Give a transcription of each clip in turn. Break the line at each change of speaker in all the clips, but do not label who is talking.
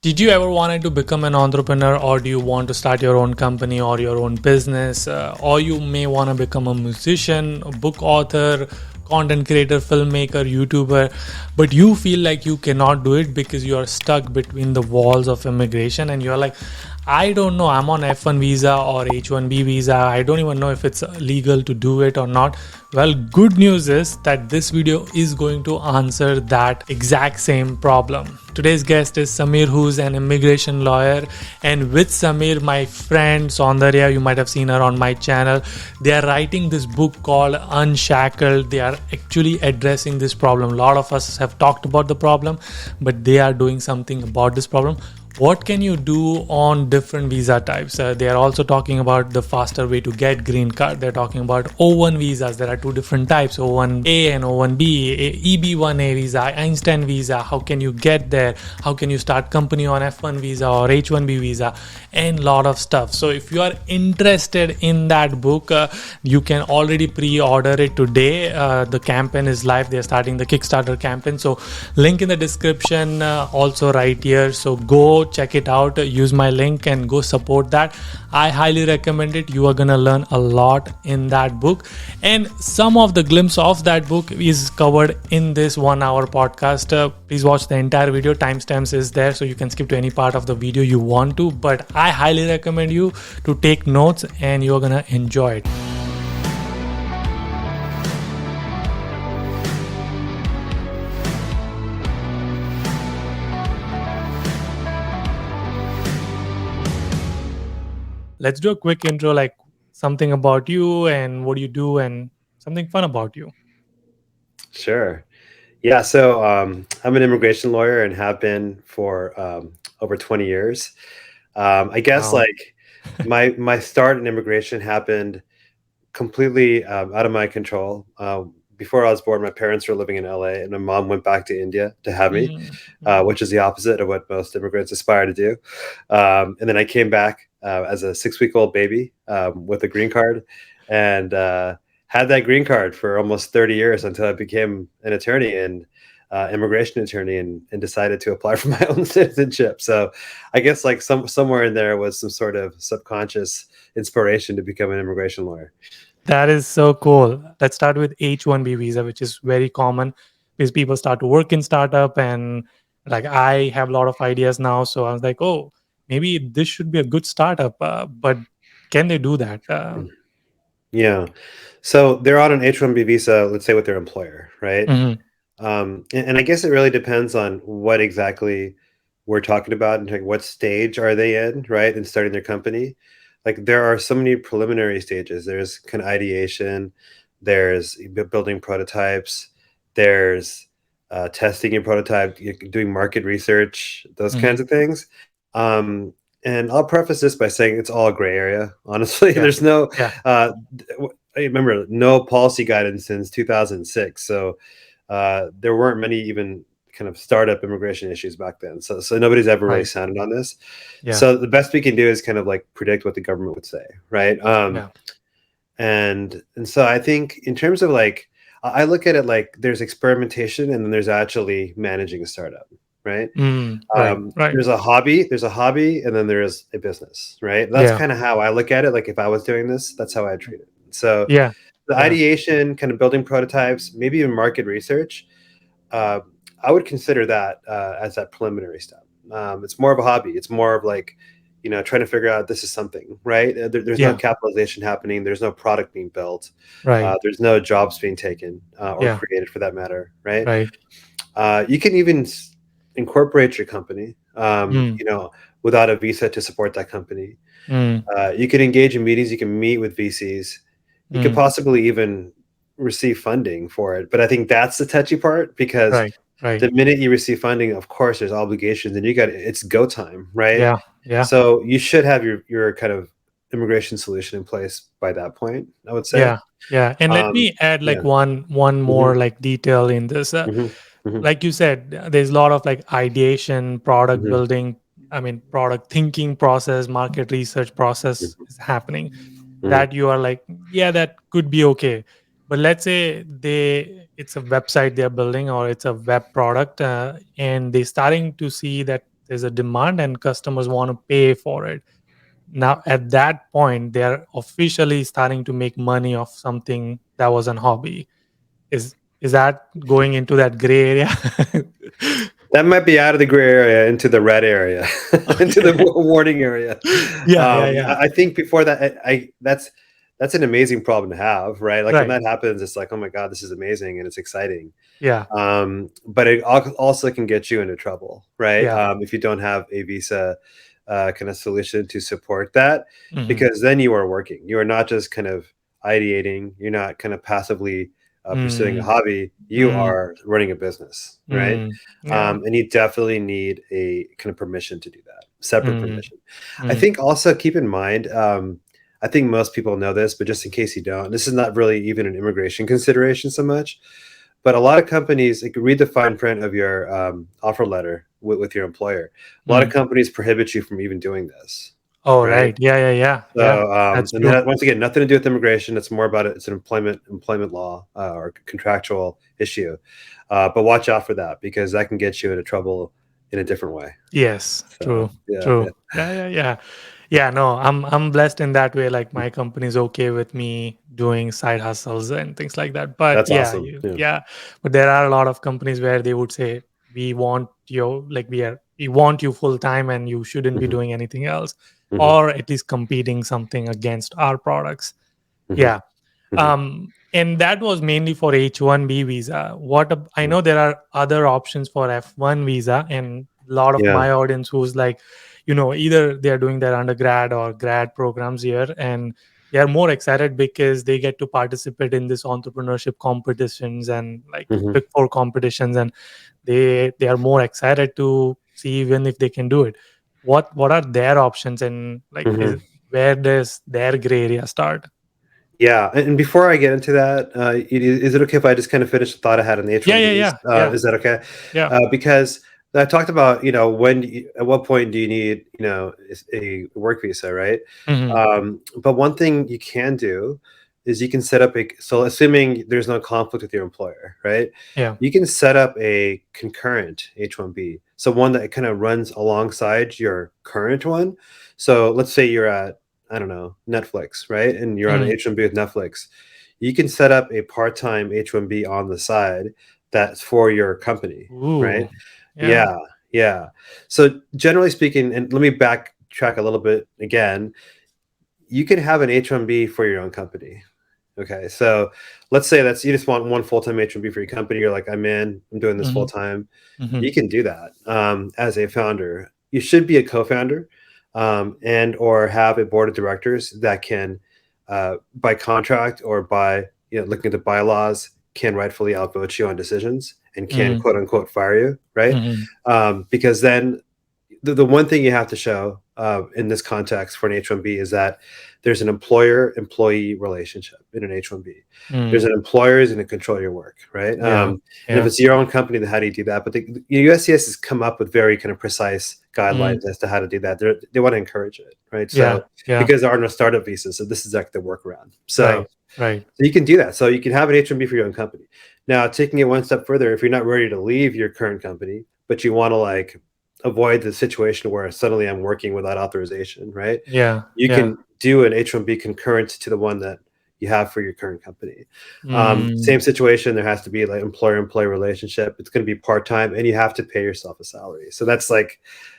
Did you ever wanted to become an entrepreneur, or do you want to start your own company or your own business, or you may want to become a musician, a book author, content creator, filmmaker, YouTuber, but you feel like you cannot do it because you are stuck between the walls of immigration and you're like, I don't know, I'm on F1 visa or H1B visa. I don't even know if it's legal to do it or not. Well, good news is that this video is going to answer that exact same problem. Today's guest is Samir, who's an immigration lawyer. And with Samir, my friend Soundarya, you might have seen her on my channel. They are writing this book called Unshackled. They are actually addressing this problem. A lot of us have talked about the problem, but they are doing something about this problem. What can you do on different visa types? They are also talking about the faster way to get green card. They're talking about O1 visas. There are two different types, O1A and O1B, EB1A visa, Einstein visa. How can you get there? How can you start company on F1 visa or H1B visa? And a lot of stuff. So if you are interested in that book, you can already pre-order it today. The campaign is live. They're starting the Kickstarter campaign. So link in the description, also right here. So go check it out, use my link and go support that. I highly recommend it. You are gonna learn a lot in that book, and some of the glimpse of that book is covered in this 1 hour podcast. Please watch the entire video. Timestamps is there, so you can skip to any part of the video you want to, but I highly recommend you to take notes and you're gonna enjoy it. Let's do a quick intro, like something about you and what you do and something fun about you.
Sure. Yeah. So I'm an immigration lawyer and have been for over 20 years. I guess
Wow.
my start in immigration happened completely out of my control. Before I was born, my parents were living in LA and my mom went back to India to have me, which is the opposite of what most immigrants aspire to do. And then I came back as a 6-week-old baby with a green card and had that green card for almost 30 years until I became an attorney and immigration attorney and decided to apply for my own citizenship. So I guess somewhere in there was some sort of subconscious inspiration to become an immigration lawyer.
That is so cool. Let's start with H1B visa, which is very common because people start to work in startup, and like I have a lot of ideas now. So I was like, oh, maybe this should be a good startup. But can they do that?
Yeah. So they're on an H1B visa, let's say with their employer, right?
Mhm.
And I guess it really depends on what exactly we're talking about and like what stage are they in, right? In starting their company. Like there are so many preliminary stages. There's kind of ideation, there's building prototypes, there's testing your prototype, doing market research, those kinds of things. And I'll preface this by saying it's all a gray area. Honestly,
Yeah.
there's no.
Yeah.
I remember no policy guidance since 2006. So there weren't many even kind of startup immigration issues back then. So nobody's ever really
Right.
sounded on this.
Yeah.
So the best we can do is kind of like predict what the government would say, right?
Yeah.
And so I think in terms of like, I look at it like there's experimentation and then there's actually managing a startup, right?
Right. Right.
There's a hobby, and then there's a business, right? That's
Yeah.
kind of how I look at it. Like if I was doing this, that's how I treat it. So
Yeah.
the ideation, kind of building prototypes, maybe even market research, I would consider that as that preliminary step. It's more of a hobby. It's more of like, trying to figure out this is something, right? There's no capitalization happening. There's no product being built.
Right.
There's no jobs being taken or created for that matter, right? You can even incorporate your company, without a visa to support that company. You can engage in meetings. You can meet with VCs. You could possibly even receive funding for it. But I think that's the touchy part because the minute you receive funding, of course, there's obligations and it's go time, right?
Yeah. Yeah.
So you should have your kind of immigration solution in place by that point, I would say.
Yeah. Yeah. And let me add like one more like detail in this. Like you said, there's a lot of like ideation, product building, product thinking process, market research process is happening that you are like, yeah, that could be okay. But let's say it's a website they're building or it's a web product and they're starting to see that there's a demand and customers want to pay for it. Now at that point, they are officially starting to make money off something that was an hobby. Is that going into that gray area?
That might be out of the gray area into the red area, into the
Okay.
warning area.
Yeah, yeah, yeah.
I think before that, that's an amazing problem to have, right? Like when
Right.
that happens, it's like, oh my god, this is amazing and it's exciting.
Yeah.
But it also can get you into trouble, right?
Yeah.
If you don't have a visa kind of solution to support that,
Mhm.
because then you are working. You are not just kind of ideating. You're not kind of passively pursuing a
Mm.
hobby. You
Mm.
are running a business, right?
Mm. Yeah.
And you definitely need a kind of permission to do that, separate
Mm.
permission. I
Mm.
think also keep in mind. I think most people know this, but just in case you don't, this is not really even an immigration consideration so much. But a lot of companies, like read the fine print of your offer letter with your employer. A lot of
Mm.
companies prohibit you from even doing this,
Oh,
right?
right. Yeah, yeah, yeah. Yeah.
So,
That's
and
true.
that once again, nothing to do with immigration. It's more about it. It's an employment law or contractual issue. But watch out for that because that can get you into trouble in a different way.
Yes,
So,
true,
yeah, yeah.
true. Yeah, yeah, yeah. Yeah, no, I'm blessed in that way. Like my company's okay with me doing side hustles and things like that. But
That's
yeah,
awesome. Yeah.
yeah. But there are a lot of companies where they would say, we want you, like we want you full time and you shouldn't be
Hmm.
doing anything else,
Hmm.
or at least competing something against our products.
Hmm.
Yeah.
Hmm.
And that was mainly for H1B visa. I
Hmm.
know there are other options for F1 visa, and a lot of
Yeah.
my audience who's like, either they're doing their undergrad or grad programs here, and they are more excited because they get to participate in this entrepreneurship competitions and like
Hmm.
big four competitions, and they are more excited to see even if they can do it. What are their options, and like
Hmm.
where does their gray area start?
Yeah, and before I get into that, is it okay if I just kind of finish the thought I had on the
Yeah, yeah,
H1Bs?
yeah, yeah,
Is that okay?
yeah.
Because I talked about, at what point do you need, a work visa, right?
Mhm.
But one thing you can do is you can set up so assuming there's no conflict with your employer, right?
Yeah.
You can set up a concurrent H1B. So one that kind of runs alongside your current one. So let's say you're at, I don't know, Netflix, right? And you're on an
Mm.
H1B with Netflix. You can set up a part-time H1B on the side that's for your company, right?
Ooh. Yeah.
Yeah, yeah. So generally speaking, and let me backtrack a little bit again, you can have an H1B for your own company. Okay, so let's say you just want one full-time H1B for your company. You're like, I'm doing this full
Mhm.
time.
Mhm.
You can do that as a founder. You should be a co-founder and or have a board of directors that can, by contract or by looking at the bylaws, can rightfully outvote you on decisions and can
Mhm.
quote unquote fire you, right?
Mhm.
Because then the one thing you have to show in this context for an H1B is that there's an employer-employee relationship in an H1B. There's
Mm.
an employer is going to control your work, right?
Yeah.
And if
Yeah.
it's your own company, then how do you do that? But the USCIS has come up with very kind of precise
Mm.
guidelines as to how to do that. They want to encourage it, right?
Yeah.
So
Yeah.
because there are no startup visas, so this is like the workaround.
Right. Right.
So you can do that. So you can have an H1B for your own company. Now, taking it one step further, if you're not ready to leave your current company, but you want to like avoid the situation where suddenly I'm working without authorization, right?
Yeah.
You
Yeah.
can do an H1B concurrent to the one that you have for your current company.
Mm.
Same situation, there has to be like employer-employee relationship. It's going to be part-time and you have to pay yourself a salary. So that's a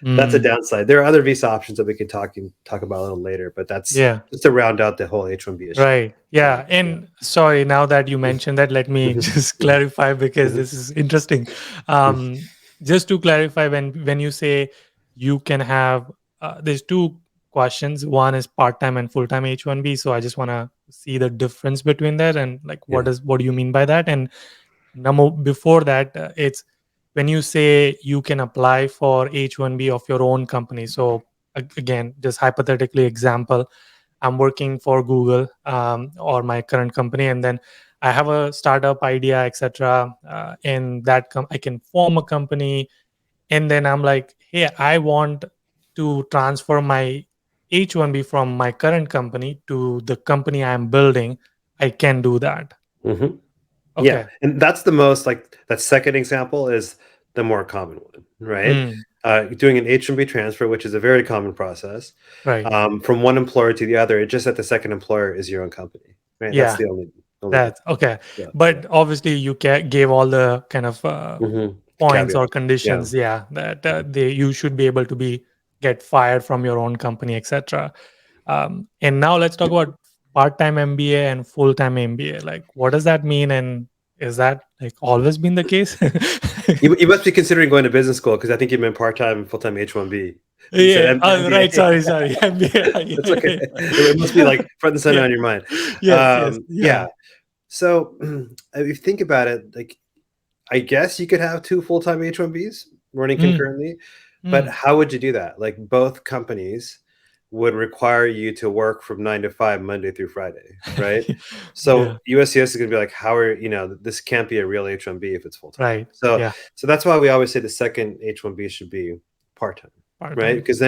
Mm.
downside. There are other visa options that we can talk about a little later, but that's
Yeah.
just to round out the whole H1B issue.
Right.
So
Yeah.
yeah.
And sorry, now that you mentioned that, let me
Mhm,
just
mhm,
clarify because
mhm,
this is interesting.
mhm.
Just to clarify, when you say you can have, there's two questions. One is part-time and full-time H1B. So I just want to see the difference between that and like
Yeah.
what do you mean by that? And number before that, it's when you say you can apply for H1B of your own company. So again, just hypothetically example, I'm working for Google or my current company, and then I have a startup idea, etc. And I can form a company, and then I'm like, hey, I want to transfer my H1B from my current company to the company I'm building. I can do that.
Mhm. Yeah,
Okay.
and that's the most like that second example is the more common one, right?
Mm.
doing an H-1B transfer, which is a very common process,
Right.
from one employer to the other. It's just that the second employer is your own company, right? That's
Yeah.
the only
That's
difference.
okay.
Yeah, yeah.
But obviously, you gave all the kind of points or
Caveats. Yeah.
conditions. Yeah, that you should be able to get fired from your own company, etc. And now let's talk about part-time MBA and full-time MBA. Like, what does that mean? And is that like always been the case?
You must be considering going to business school because I think you meant part-time, full-time H-1B. You said
Yeah. Oh, right.
MBA.
Sorry. MBA.
That's
Yeah,
okay.
yeah,
It must be
yeah.
like front and center
Yeah.
on your mind.
Yes. Yes.
Yeah.
Yeah.
So if you think about it, like I guess you could have two full-time H-1Bs running
Mm,
concurrently, but
mm.
how would you do that? Like both companies would require you to work from 9 to 5 Monday through Friday, right?
Yeah.
So USCIS is going to be like, how are this can't be a real H-1B if it's full time.
Right.
So
Yeah.
so that's why we always say the second H-1B should be part time, right?
Part-time.
Because
Mm,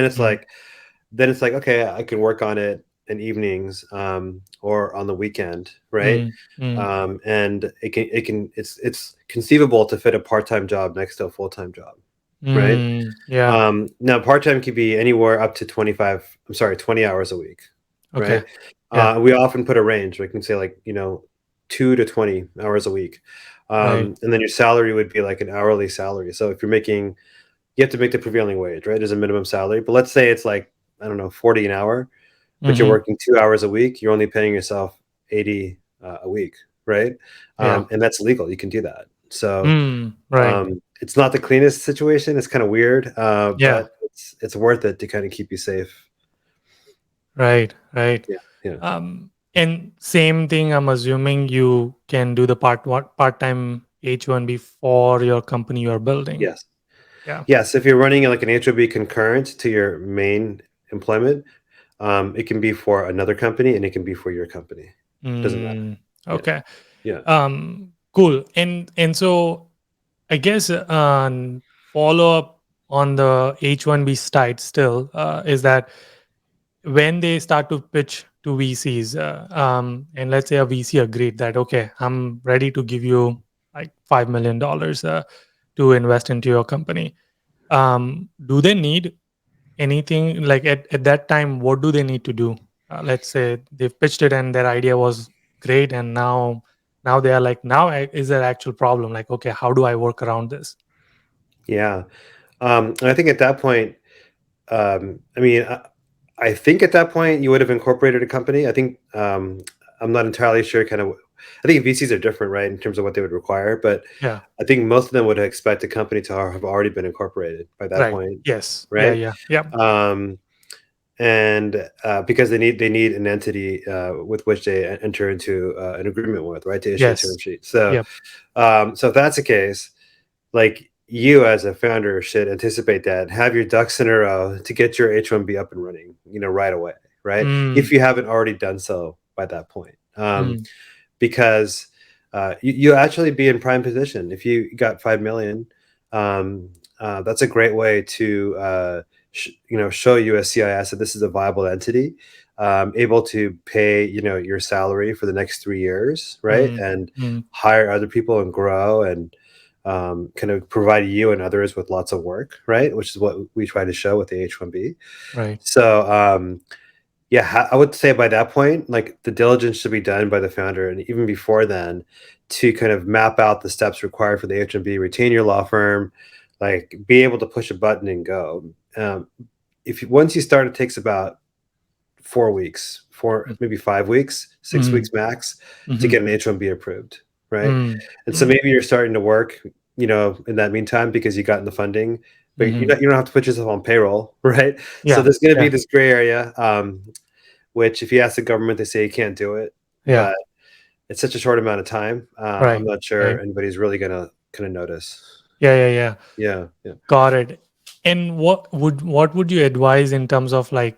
then it's like okay, I can work on it in evenings or on the weekend, right?
mm, mm,
And it's conceivable to fit a part-time job next to a full-time job, right?
yeah.
Now part-time could be anywhere up to 20 hours a week,
Okay.
right?
Yeah.
We often put a range. We can say like, 2 to 20 hours a week.
Right.
And then your salary would be like an hourly salary. So if you have to make the prevailing wage, right? As a minimum salary. But let's say it's like, I don't know, 40 an hour, but you're
Mm-hmm.
working 2 hours a week, you're only paying yourself 80 a week, right?
Yeah.
And that's legal. You can do that. So
Right.
it's not the cleanest situation. It's kind of weird,
Yeah.
but it's worth it to kind of keep you safe.
Right. Right.
Yeah, yeah,
And same thing. I'm assuming you can do the part-time H1B for your company you're building.
yes,
Yeah.
yes. If you're running like an HOB concurrent to your main employment, it can be for another company and it can be for your company. Doesn't matter. Yeah,
Okay.
yeah.
Cool. And so I guess follow up on the H1B side still is that when they start to pitch to VCs, and let's say a VC agreed that, okay, I'm ready to give you like $5 million to invest into your company. Do they need anything like at that time? What do they need to do? Let's say they've pitched it and their idea was great, and now they are like, now is there actual problem? Like, okay, how do I work around this?
Yeah. And I think at that point, I mean, I think at that point you would have incorporated a company. I think I'm not entirely sure. I think VCs are different, right, in terms of what they would require. But
Yeah.
I think most of them would expect a company to have already been incorporated by that
Right.
point,
Yes. Yeah.
right?
Yeah. Yeah.
Um, and because they need an entity with which they enter into an agreement with, right, to issue a term
Yes.
sheet. So,
Yep.
so if that's the case, like you as a founder should anticipate that, have your ducks in a row to get your H1B up and running, right away, right?
Mm,
If you haven't already done so by that point,
mm,
because you'll actually be in prime position if you got 5 million. That's a great way to show USCIS that this is a viable entity, able to pay your salary for the next 3 years, right,
mm,
and
mm,
hire other people and grow and kind of provide you and others with lots of work, right? Which is what we try to show with the H1B.
right.
So, yeah, I would say by that point, like the diligence should be done by the founder, and even before then, to kind of map out the steps required for the H1B, retain your law firm, like be able to push a button and go. Once you start, it takes about 4 weeks,
Mm,
maybe 5 weeks, 6 weeks
mm,
max to
mhm,
get an H1B approved, right?
mm,
And so
mm,
maybe you're starting to work, in that meantime because you got in the funding, but
mhm.
you don't have to put yourself on payroll, right? So
Yeah.
there's going to be
Yeah.
this gray area, which if you ask the government, they say you can't do it,
Yeah.
but it's such a short amount of time. I'm
Right.
not sure
Right.
anybody's really gonna kind of notice.
Yeah. Yeah. Yeah.
Yeah, yeah.
Got it. And what would you advise in terms of like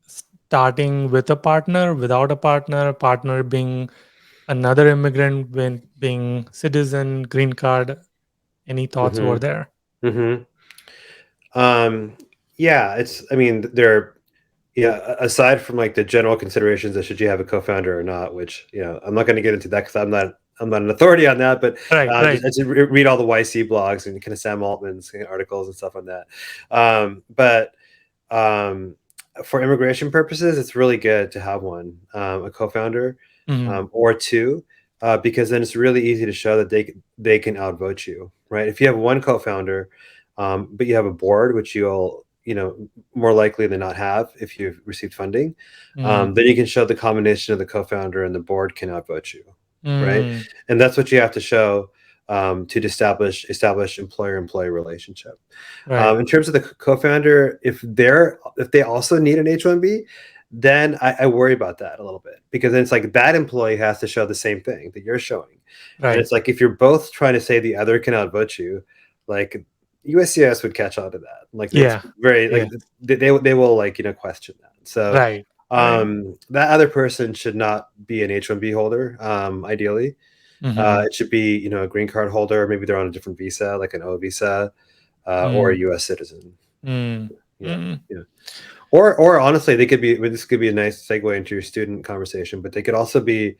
starting with a partner, without a partner being another immigrant, being citizen, green card? Any thoughts over
Hmm.
there?
Hmm. Yeah, I mean, yeah, aside from like the general considerations of should you have a co-founder or not, which, I'm not going to get into that because I'm not not an authority on that, but
Right, right.
just read all the YC blogs and kind of Sam Altman's articles and stuff on that. But for immigration purposes, it's really good to have one, a co-founder, or two, because then it's really easy to show that they can outvote you, right? If you have one co-founder, but you have a board, which you'll more likely than not have if you've received funding, then you can show the combination of the co-founder and the board can outvote you, right? And that's what you have to show to establish employer-employee relationship.
Right.
In terms of the co-founder, if they also need an H1B, then I worry about that a little bit, because then it's like that employee has to show the same thing that you're showing. And
Right.
it's like, if you're both trying to say the other can outvote you, like USCIS would catch on to that. Like, it's
Yeah.
very
Yeah.
like they will question that. So
Right. Right.
that other person should not be an H1B holder, ideally. It should be, a green card holder. Maybe they're on a different visa, like an O visa, or a US citizen. Yeah. Yeah. Or honestly, they could be, this could be a nice segue into your student conversation, but they could also be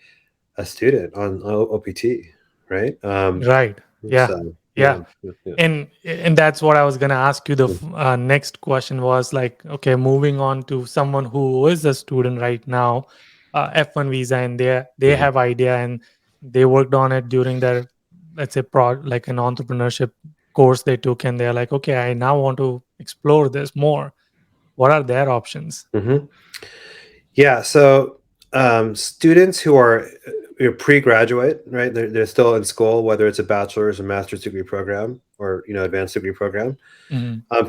a student on OPT, right?
Right. Yeah.
So
Yeah.
yeah.
And that's what I was gonna ask you. The next question was like, okay, moving on to someone who is a student right now, F1 visa, and they have idea and they worked on it during their, let's say, like an entrepreneurship course they took, and they're like, okay, I now want to explore this more. What are their options?
Mm-hmm. Yeah. So students who are pre-graduate, right? They're still in school, whether it's a bachelor's or master's degree program or advanced degree program.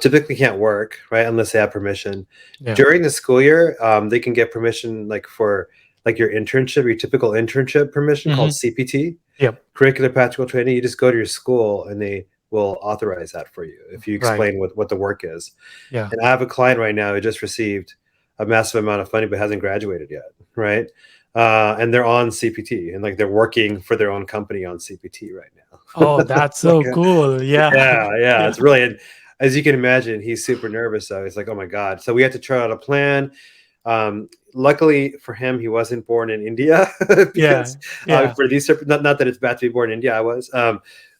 Typically can't work, right, unless they have permission.
Yeah.
During the school year, they can get permission, like for like your internship, your typical internship permission, called CPT,
Yep.
curricular practical training. You just go to your school and they will authorize that for you if you explain what the work is.
Yeah.
And I have a client right now who just received a massive amount of funding but hasn't graduated yet, right? And they're on CPT, and like they're working for their own company on CPT right now.
Oh, that's so cool. Yeah.
Yeah. It's really, and as you can imagine, he's super nervous. So he's like, oh my God. So we had to try out a plan. Luckily for him, he wasn't born in India, because for these, not that it's bad to be born in India, I was,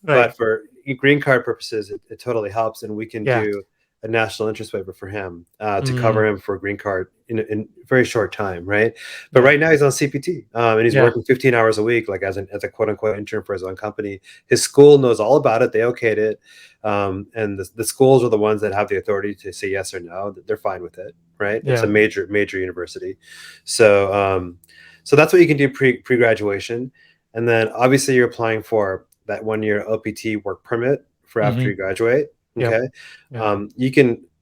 but for green card purposes, it totally helps. And we can do a national interest waiver for him to cover him for a green card in a very short time, right? But right now he's on CPT, and he's working 15 hours a week, like as a quote unquote intern for his own company. His school knows all about it; they okayed it, and the schools are the ones that have the authority to say yes or no. They're fine with it, right? It's a major university, so so that's what you can do pre-graduation, and then obviously you're applying for that 1-year OPT work permit for after you graduate. Okay.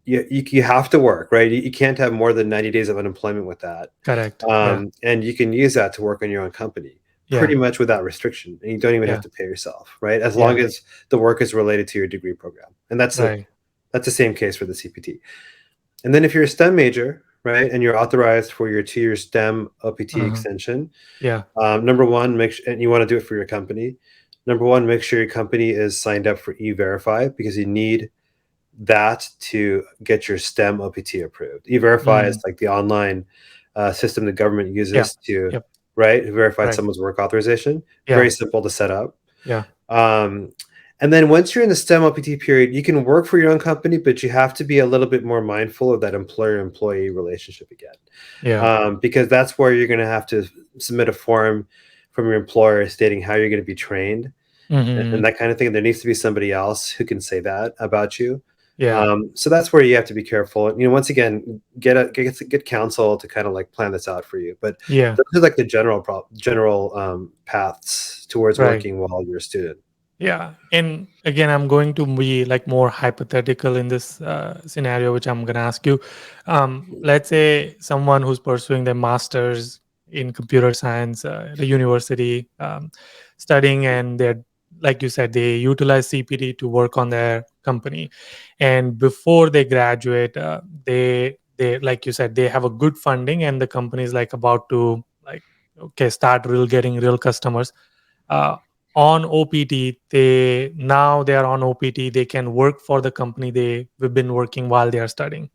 You have to work, right? You can't have more than 90 days of unemployment with that.
Correct.
And you can use that to work on your own company pretty much without restriction. And you don't even have to pay yourself, right? As long as the work is related to your degree program. And that's the same case for the CPT. And then if you're a STEM major, right, and you're authorized for your 2-year STEM OPT extension, number one, and you want to do it for your company. Number one, make sure your company is signed up for E-Verify, because you need that to get your STEM OPT approved. E-Verify is like the online system the government uses to verify someone's work authorization. Very simple to set up. And then once you're in the STEM OPT period, you can work for your own company, but you have to be a little bit more mindful of that employer-employee relationship again. Because that's where you're going to have to submit a form from your employer stating how you're going to be trained and that kind of thing. There needs to be somebody else who can say that about you. So that's where you have to be careful. And, once again, get counsel to kind of like plan this out for you. But those are like the general paths towards working while you're a student.
Yeah. And again, I'm going to be like more hypothetical in this scenario, which I'm going to ask you. Let's say someone who's pursuing their master's in computer science at a university, studying, and they're, like you said, they utilize CPT to work on their company. And before they graduate, they like you said, they have a good funding, and the company is like about to start getting real customers. On OPT, they are on OPT. They can work for the company we've been working while they are studying.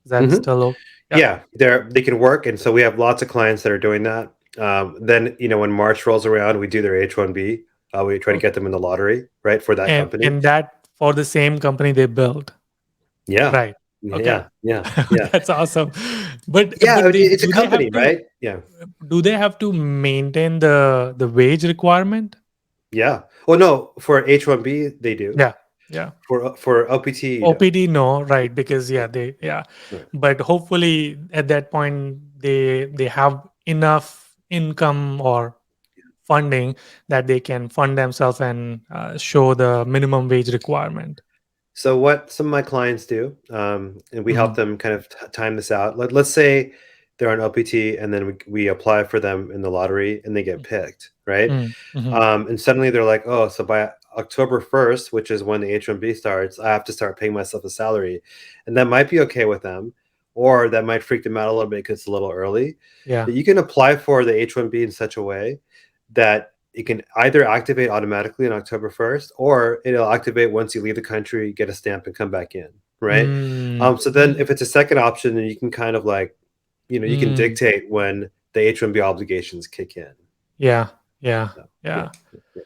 Is that still okay?
Yeah, they can work, and so we have lots of clients that are doing that. Then, when March rolls around, we do their H1B. We try to get them in the lottery, right, for that company.
And that for the same company they built.
Yeah.
Right. Okay.
Yeah. Yeah. Yeah.
That's awesome. But
Yeah.
but they
It's a
do they
company,
have to
right? Yeah.
maintain the wage requirement?
Yeah. Well, no, for H1B, they do.
Yeah. Yeah.
For OPT, you don't.
OPD, no, right? Because
Yeah.
yeah.
Right.
But hopefully at that point they have enough income or funding that they can fund themselves and show the minimum wage requirement.
So what some of my clients do, and we help
Mm-hmm.
them kind of time this out. Let's say they're on OPT, and then we apply for them in the lottery, and they get picked, right?
Mm-hmm.
And suddenly they're like, oh, so by October 1st, which is when the H1B starts, I have to start paying myself a salary, and that might be okay with them, or that might freak them out a little bit because it's a little early.
Yeah.
But you can apply for the H1B in such a way that it can either activate automatically on October 1st, or it'll activate once you leave the country, get a stamp, and come back in, right?
Mm,
So then if it's a second option, then you can kind of like, you can
mm,
dictate when the H1B obligations kick in.
yeah. Yeah.
So, yeah.
Yeah.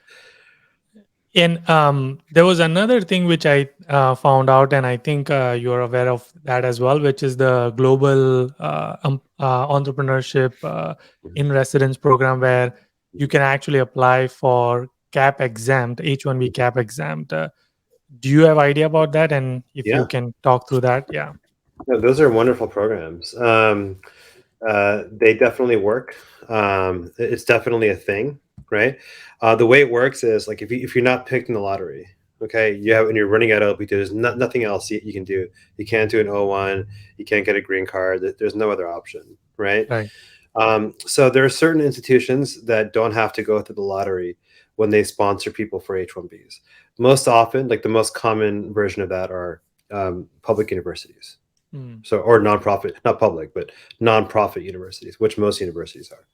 And there was another thing which I found out, and I think you're aware of that as well, which is the global entrepreneurship
Mhm.
in residence program, where you
Mhm.
can actually apply for cap exempt, H1B
Mhm.
cap exempt. Do you have idea about that? And if you
Yeah.
can talk through that, yeah.
No, those are wonderful programs. They definitely work. It's definitely a thing, right? The way it works is like if you're not picked in the lottery, okay, and you're running out of OPT, there's nothing else you can do. You can't do an O1, you can't get a green card. There's no other option, right?
Right.
So there are certain institutions that don't have to go through the lottery when they sponsor people for H1Bs. Most often, like the most common version of that are public universities.
Mm,
So, or nonprofit, not public, but nonprofit universities, which most universities are,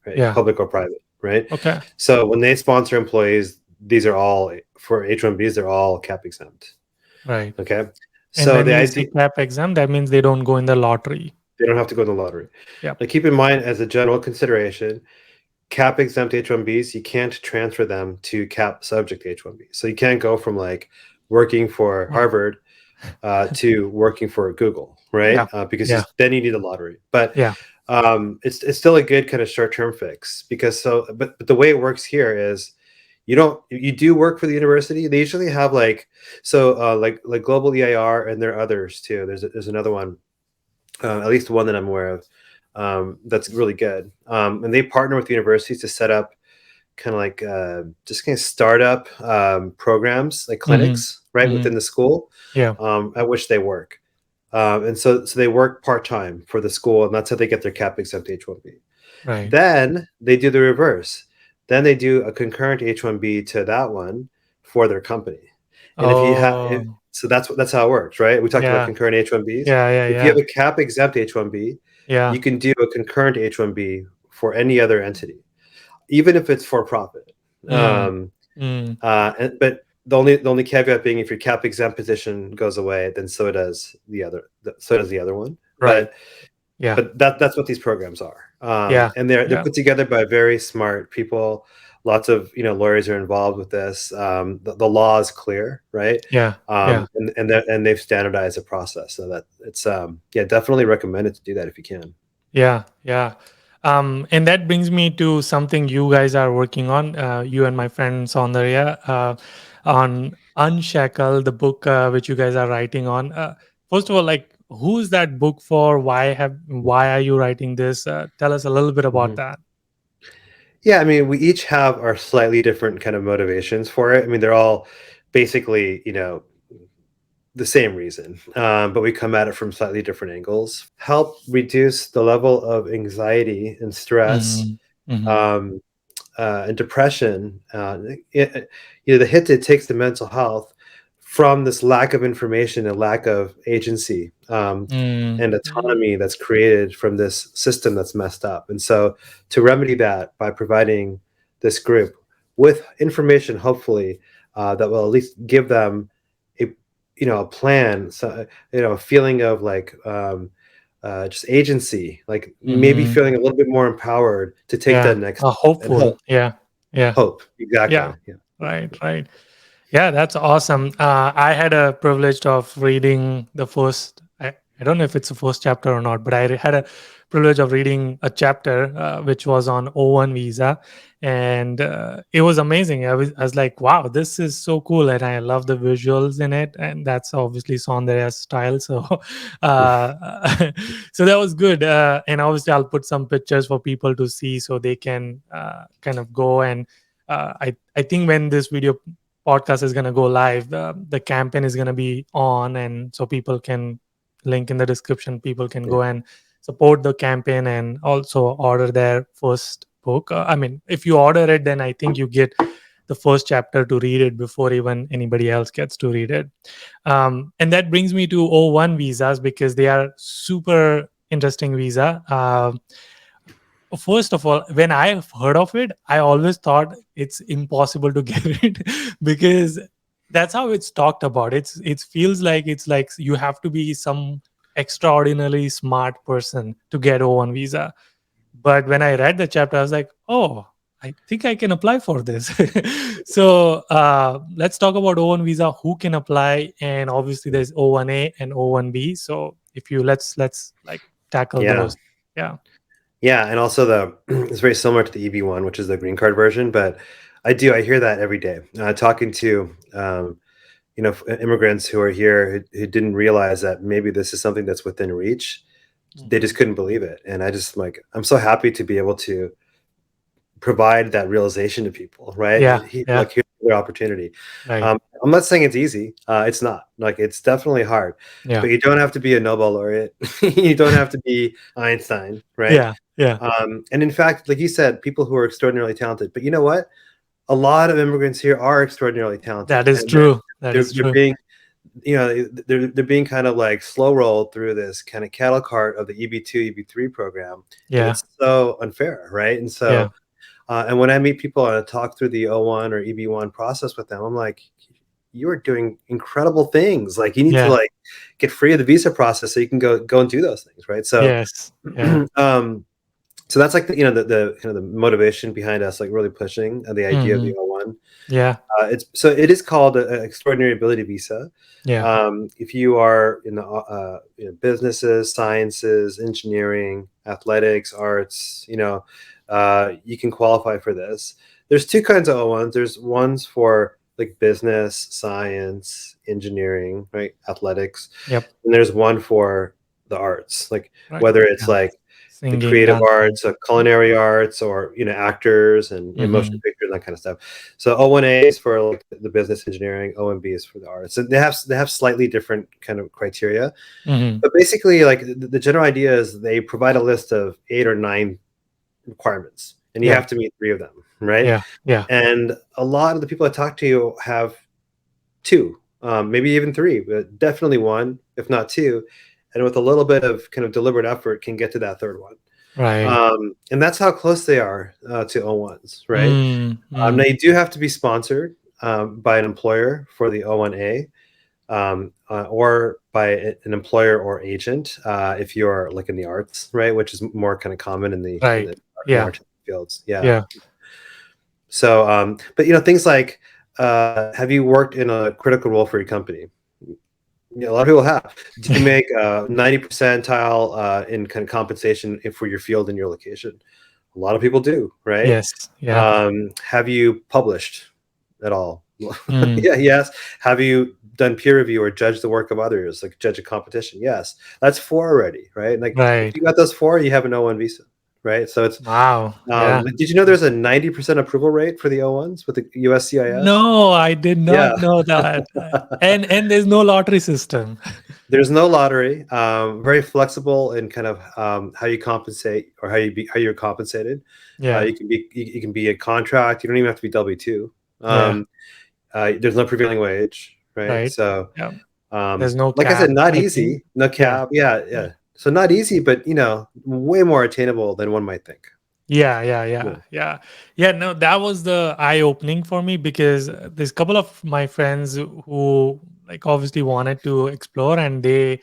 right?
yeah.
Public or private, right?
Okay.
So when they sponsor employees, these are all for H1Bs, they're all cap exempt.
Right.
Okay.
And
So
when
the
you say
idea,
cap exam, that means they don't go in the lottery.
they don't have to go to the lottery.
Yeah.
Now keep in mind, as a general consideration, cap exempt H1Bs, you can't transfer them to cap subject H1Bs. So you can't go from like working for
Wow.
Harvard to working for Google, right?
Yeah.
Because
Yeah.
then you need a lottery. But
Yeah.
it's still a good kind of short-term fix because but the way it works here is you do work for the university. They usually have like Global EIR, and there are others too. There's another one, at least one that I'm aware of, that's really good. And they partner with universities to set up kind of like just kind of startup programs, like
Mm-hmm.
clinics, right,
Mm-hmm.
within the school,
Yeah.
at which they work. And so they work part-time for the school, and that's how they get their cap exempt H1B.
Right.
Then they do the reverse. Then they do a concurrent H1B to that one for their company. And if you have,
Oh,
so that's how it works, right? We talked about
yeah.
concurrent H1Bs.
Yeah. Yeah.
If you have
Yeah.
a cap exempt H1B,
Yeah.
you can do a concurrent H1B for any other entity, even if it's for profit.
Mm.
Um,
Mm.
but the only caveat being, if your cap exempt position goes away, then so does the other one.
Right. Yeah.
But that's what these programs are,
Yeah.
and they're
Yeah.
put together by very smart people. Lots of lawyers are involved with this. The law is clear, right?
Yeah. Yeah.
And they've standardized the process so that it's yeah, definitely recommended to do that if you can.
Yeah. Yeah. And that brings me to something you guys are working on, you and my friend Soundarya, on Unshackled, the book which you guys are writing on. First of all, like, who is that book for? Why are you writing this? Tell us a little bit about
Mhm.
that.
Yeah, I mean, we each have our slightly different kind of motivations for it. I mean, they're all basically, the same reason, but we come at it from slightly different angles. Help reduce the level of anxiety and stress,
Mm-hmm. Mm-hmm.
um, and depression. The hit that it takes to mental health from this lack of information and lack of agency, and
Mm-hmm.
autonomy that's created from this system that's messed up. And so, to remedy that by providing this group with information, hopefully, that will at least give them a a plan, so a feeling of like just agency, like maybe
Hmm.
feeling a little bit more empowered to take
Yeah.
that next step and
Hopeful. Yeah. Yeah.
hope. Exactly.
Yeah.
Yeah.
Right. Right. Yeah, that's awesome. I had a privilege of reading the first. I don't know if it's the first chapter or not, but had a privilege of reading a chapter which was on O1 visa, and it was amazing. I was like, wow, this is so cool, and I love the visuals in it, and that's obviously Soundarya's style. So, so that was good. And obviously, I'll put some pictures for people to see so they can kind of go and. I think when this video podcast is going to go live, the campaign is going to be on, and so people can link in the description, people can
Yeah.
go and support the campaign and also order their first book. I mean, if you order it, then I think you get the first chapter to read it before even anybody else gets to read it. And that brings me to O1 visas, because they are super interesting visa. First of all, when I heard of it, I always thought it's impossible to get it, because that's how it's talked about. It feels like it's like you have to be some extraordinarily smart person to get O1 visa. But when I read the chapter, I was like, oh, I think I can apply for this. So let's talk about O1 visa, who can apply, and obviously there's O1A and O1B. So if you let's like tackle
Yeah.
those. Yeah.
Yeah, and also the it's very similar to the EB1, which is the green card version, but I hear that every day. Talking to immigrants who are here who didn't realize that maybe this is something that's within reach. They just
Mhm.
couldn't believe it, and I'm so happy to be able to provide that realization to people, right?
Yeah, yeah,
Like, here's your opportunity.
right.
I'm not saying it's easy. It's not. Like, it's definitely hard,
Yeah,
but you don't have to be a Nobel laureate. You don't have to be Einstein, right?
yeah, yeah.
And in fact, like you said, people who are extraordinarily talented. But you know what? A lot of immigrants here are extraordinarily talented,
That is
and
true. That
they're
is
they're
true.
being they're being kind of like slow rolled through this kind of cattle cart of the EB2 EB3 program, and
Yeah,
it's so unfair, right? And
yeah,
so and when I meet people and I talk through the O1 or EB1 process with them, I'm like, you are doing incredible things. Like, you need to
yeah,
like get free of the visa process so you can go and do those things, right? So,
yes, yeah.
um, so that's like the kind of the motivation behind us, like really pushing the idea of the
Hmm.
O1.
Yeah,
It is called an extraordinary ability visa.
yeah,
If you are in the businesses, sciences, engineering, athletics, arts, you can qualify for this. There's two kinds of O1s. There's ones for like business, science, engineering, right, athletics,
yep,
and there's one for the arts, like
right.
whether it's
Yeah.
like the
Singing,
creative
dancing.
arts, culinary arts, or actors and motion
Hmm.
pictures and that kind of stuff. So O1A is for like the business engineering, O1B is for the arts. And they have slightly different kind of criteria,
Hmm.
but basically, like the general idea is they provide a list of 8 or 9 requirements, and you
Yeah,
have to meet 3 of them, right?
yeah, yeah,
And a lot of the people I talk to have 2, maybe even 3, but definitely 1, if not 2, and with a little bit of kind of deliberate effort, can get to that third one.
right.
And that's how close they are to O1s, right?
Mm,
Now
mm,
you do have to be sponsored by an employer for the O1A, or by an employer or agent if you're like in the arts, right? Which is more kind of common in the
right. Yeah,
artistic fields. Yeah.
yeah.
So, but things like, have you worked in a critical role for your company? Yeah, a lot of people have. Do you make 90 percentile in kind of compensation for your field and your location? A lot of people do, right?
Yes, yeah.
Have you published at all?
Mm,
Yeah, yes. Have you done peer review or judged the work of others, like judge a competition? Yes. That's 4 already, right? Like, if
right.
you got those 4, you have an O1 visa, right? So it's
Wow. Yeah.
did you know there's a 90% approval rate for the O1s with the USCIS?
No, I did
Yeah.
not know that. And there's no lottery system.
There's no lottery. Very flexible in kind of how you compensate or how you're compensated.
Yeah,
You can be a contract. You don't even have to be W-2.
yeah,
Um, there's no prevailing wage, right?
right.
So,
Yeah. There's no
like I said,
cap,
not
I think.
easy, no
Yeah.
cap. Yeah,
Yeah.
yeah. So not easy, but way more attainable than one might think.
Yeah, yeah, yeah,
Yeah.
yeah. Yeah, no, that was the eye opening for me, because there's a couple of my friends who like obviously wanted to explore, and they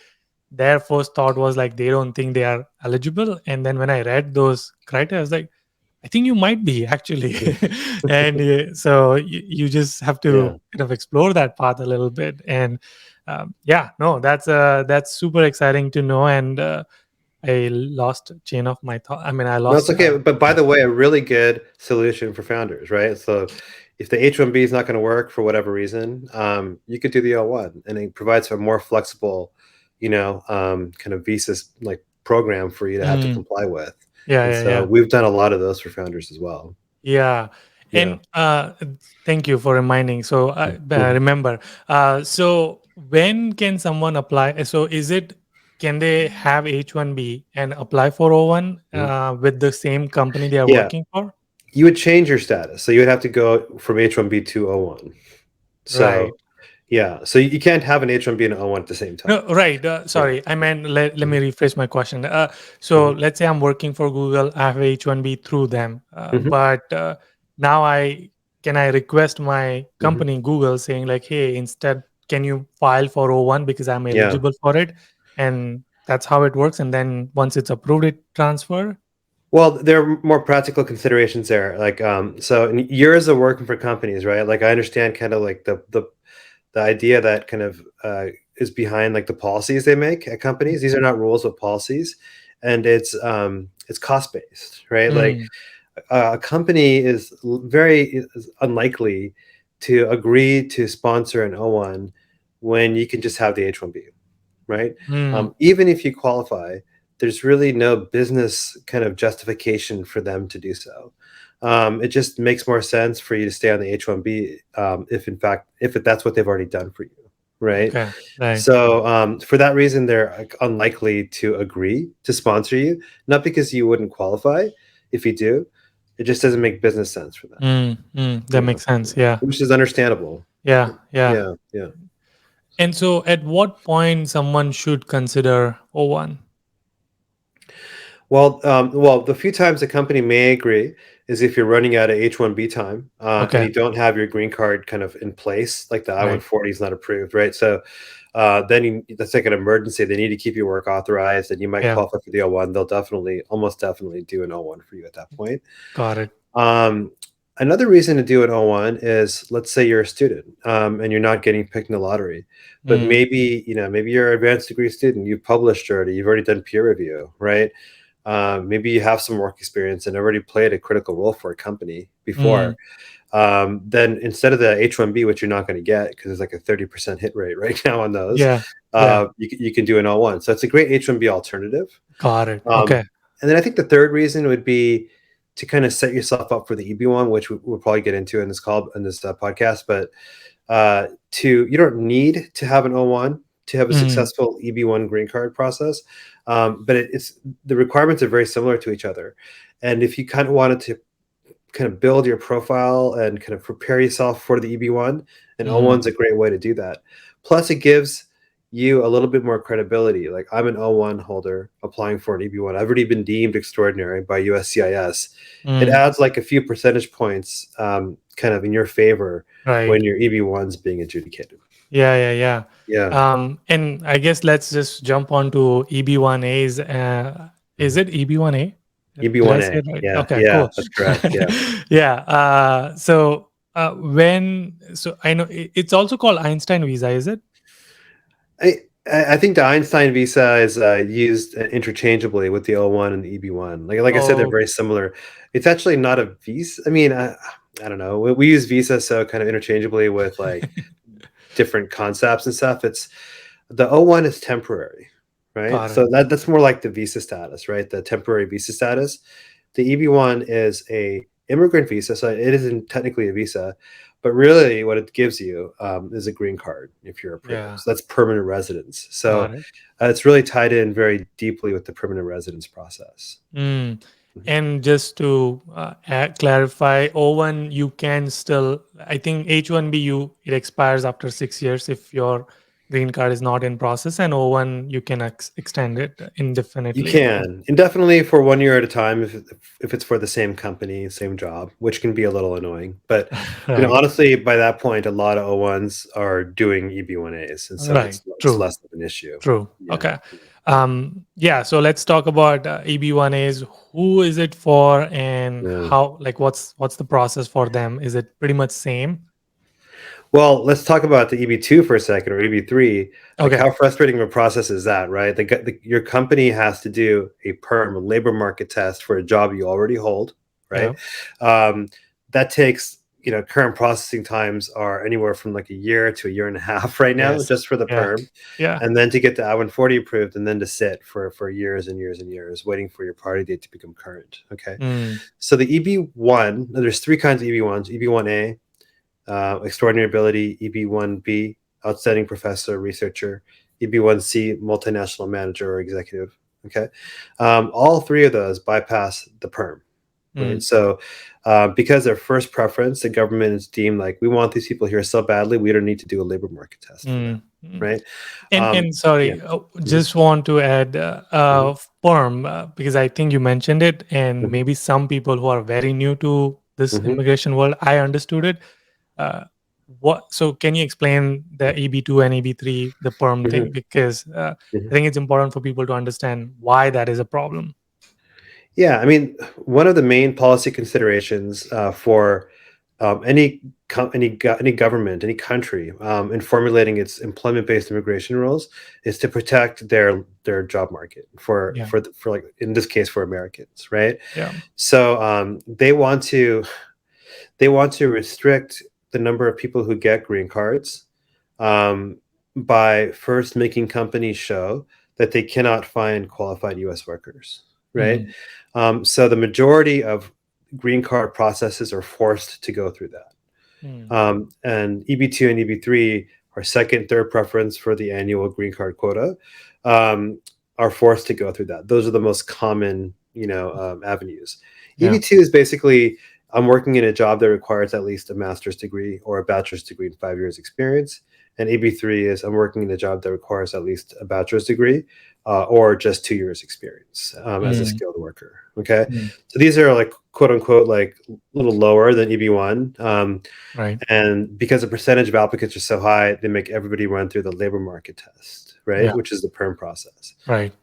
their first thought was like they don't think they are eligible. And then when I read those criteria, I was like, I think you might be actually. And so you just have
Yeah.
to kind of explore that path a little bit. And yeah, no, that's super exciting to know. And I lost chain of my thought. I mean, I
No, it's
lost.
okay. But by the way, a really good solution for founders, right? So if the H1B is not going to work for whatever reason, you could do the L1, and it provides a more flexible, kind of visa like program for you to have to
Mm,
comply with.
yeah,
And
yeah,
so
yeah.
we've done a lot of those for founders as well.
Yeah.
Yeah.
And thank you for reminding. So I
Mhm.
remember. So when can someone apply? So is it, can they have H1B and apply for O1
Mhm.
with the same company they are
Yeah.
working for?
You would change your status. So you would have to go from H1B to O1.
Right.
So yeah. So you can't have an H1B and an O1 at the same time.
No, right.
Yeah.
Sorry, I meant let me
Mhm.
rephrase my question. So
Mhm.
let's say I'm working for Google, I have H1B through them,
Mhm.
but now I request my
Mhm.
company Google saying like, hey, instead, can you file for O1 because I'm
Yeah.
eligible for it, and that's how it works. And then once it's approved, it transfer.
Well, there are more practical considerations there. Like, so in years of working for companies, right? Like, I understand kind of like the idea that kind of is behind like the policies they make at companies. These are not rules but policies, and it's cost based, right? Like,
Mm,
a company is unlikely to agree to sponsor an O1 when you can just have the H1B, right?
mm,
Even if you qualify, there's really no business kind of justification for them to do so. It just makes more sense for you to stay on the H1B, if in fact if that's what they've already done for you, right?
okay, right.
So for that reason, they're like, unlikely to agree to sponsor you, not because you wouldn't qualify. If you do, it just doesn't make business sense for them.
That
Yeah,
makes sense. Yeah,
which is understandable.
yeah, yeah.
Yeah, yeah.
And so, at what point someone should consider O1?
Well, the few times a company may agree is if you're running out of H1B time, and
Okay,
you don't have your green card kind of in place, like the
right.
I-140 is not approved, right? So then that's like an emergency. They need to keep your work authorized, and you might
Yeah,
qualify for the O1. They'll almost definitely do an O1 for you at that point.
got it.
Um, Another reason to do an O1 is, let's say you're a student, and you're not getting picked in the lottery, but
Mm,
maybe you're an advanced degree student. You've published already. You've already done peer review, right? Maybe you have some work experience and already played a critical role for a company before.
mm,
Then instead of the H1B, which you're not going to get because there's like a 30% hit rate right now on those,
yeah, yeah,
you can do an O1. So it's a great H1B alternative.
got it.
Um,
Okay.
and then I think the third reason would be to kind of set yourself up for the EB1, which we'll probably get into in this podcast. But you don't need to have an O1 to have a
Mm,
successful EB1 green card process, but it's the requirements are very similar to each other. And if you kind of wanted to kind of build your profile and kind of prepare yourself for the EB1, and
mm,
O1's a great way to do that. Plus, it gives you a little bit more credibility. Like, I'm an O1 holder applying for an EB1. I've already been deemed extraordinary by USCIS. It
mm,
adds like a few percentage points, kind of in your favor
right.
when your EB1's being adjudicated.
Yeah, yeah, yeah.
Yeah.
And I guess let's just jump on to EB1As. Is
Mhm.
it EB1A? Did I say
EB1A.
it right?
Yeah.
Okay,
Yeah.
cool.
That's correct. Yeah.
Yeah. So I know it's also called Einstein visa, is it?
I I think the Einstein visa is used interchangeably with the O1 and the EB1. Like I said, they're
Oh,
very similar. It's actually not a visa. I mean, I don't know. We use visa so kind of interchangeably with like different concepts and stuff. It's the O1 is temporary, right?
got it.
So that's more like the visa status, right? The temporary visa status. The EB1 is a immigrant visa, so it isn't technically a visa, but really what it gives you is a green card if you're approved.
Yeah,
So that's permanent residence. So
got it.
it's really tied in very deeply with the permanent residence process.
Mm.
Mhm.
And just to clarify, O1 you can still. I think H1B it expires after 6 years if you're green card is not in process, and O1 you can extend it
You
indefinitely.
can indefinitely for 1 year at a time if it's for the same company, same job, which can be a little annoying. But
Right.
honestly, by that point, a lot of O1s are doing EB1As, and so
Right.
it's
True.
less of an issue.
True.
Yeah.
Okay. Yeah. So let's talk about EB1As. Who is it for, and
Yeah.
how? Like, what's the process for them? Is it pretty much same?
Well, let's talk about the EB2 for a second, or EB3. Like,
Okay.
how frustrating of a process is that, right? Your company has to do a perm, a labor market test for a job you already hold,
Yeah.
right? Um, that takes, current processing times are anywhere from like a year to a year and a half right now,
Yes.
just for the
Yeah.
perm.
Yeah.
And then to get the I-140 approved, and then to sit for years and years and years, waiting for your party date to become current. Okay.
Mm.
So the EB1, there's three kinds of EB1s: EB1A, extraordinary ability; EB1B, outstanding professor, researcher; EB1C, multinational manager or executive. Okay. All three of those bypass the perm, right?
Mm.
So, because their first preference, the government is deemed like, we want these people here so badly, we don't need to do a labor market test for them,
Mm. Mm.
right?
And
Yeah.
sorry,
Mhm,
just want to add
mhm,
firm, because I think you mentioned it, and
mhm,
maybe some people who are very new to this
mhm,
immigration world, I understood it. Uh, what? So can you explain the EB2 and EB3, the perm
mhm,
thing? Because I
mhm.
think it's important for people to understand why that is a problem.
Yeah, I mean, one of the main policy considerations for any government, any country, in formulating its employment-based immigration rules, is to protect their job market
Yeah.
for like, in this case, for Americans, right?
Yeah.
So they want to restrict the number of people who get green cards, um, by first making companies show that they cannot find qualified U.S. workers, right?
Mm.
So the majority of green card processes are forced to go through that.
Mm.
And EB2 and EB3 are second, third preference for the annual green card quota, um, are forced to go through that. Those are the most common, avenues.
Yeah.
EB2 is basically, I'm working in a job that requires at least a master's degree or a bachelor's degree and 5 years experience. And EB3 is, I'm working in a job that requires at least a bachelor's degree, or just 2 years experience, as a
Mm.
skilled worker. Okay.
Mm.
So these are like, quote unquote, like a little lower than EB1.
Right.
And because the percentage of applicants are so high, they make everybody run through the labor market test, right?
Yeah.
Which is the perm process.
Right.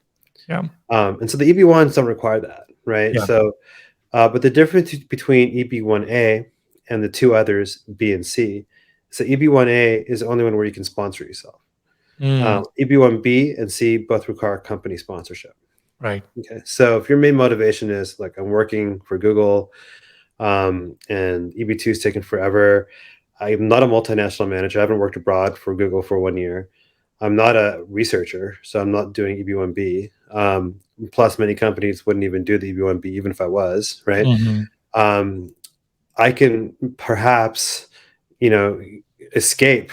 Yeah.
And so the EB1s don't require that, right?
Yeah.
So, but the difference between EB1A and the two others, B and C, so EB1A is the only one where you can sponsor yourself.
Mm.
EB1B and C both require company sponsorship.
Right.
Okay. So if your main motivation is like, I'm working for Google, and EB2 is taking forever. I'm not a multinational manager. I haven't worked abroad for Google for 1 year. I'm not a researcher, so I'm not doing EB1B. Plus, many companies wouldn't even do the EB1B, even if I was, right?
Mhm.
Um, I can perhaps, you know, escape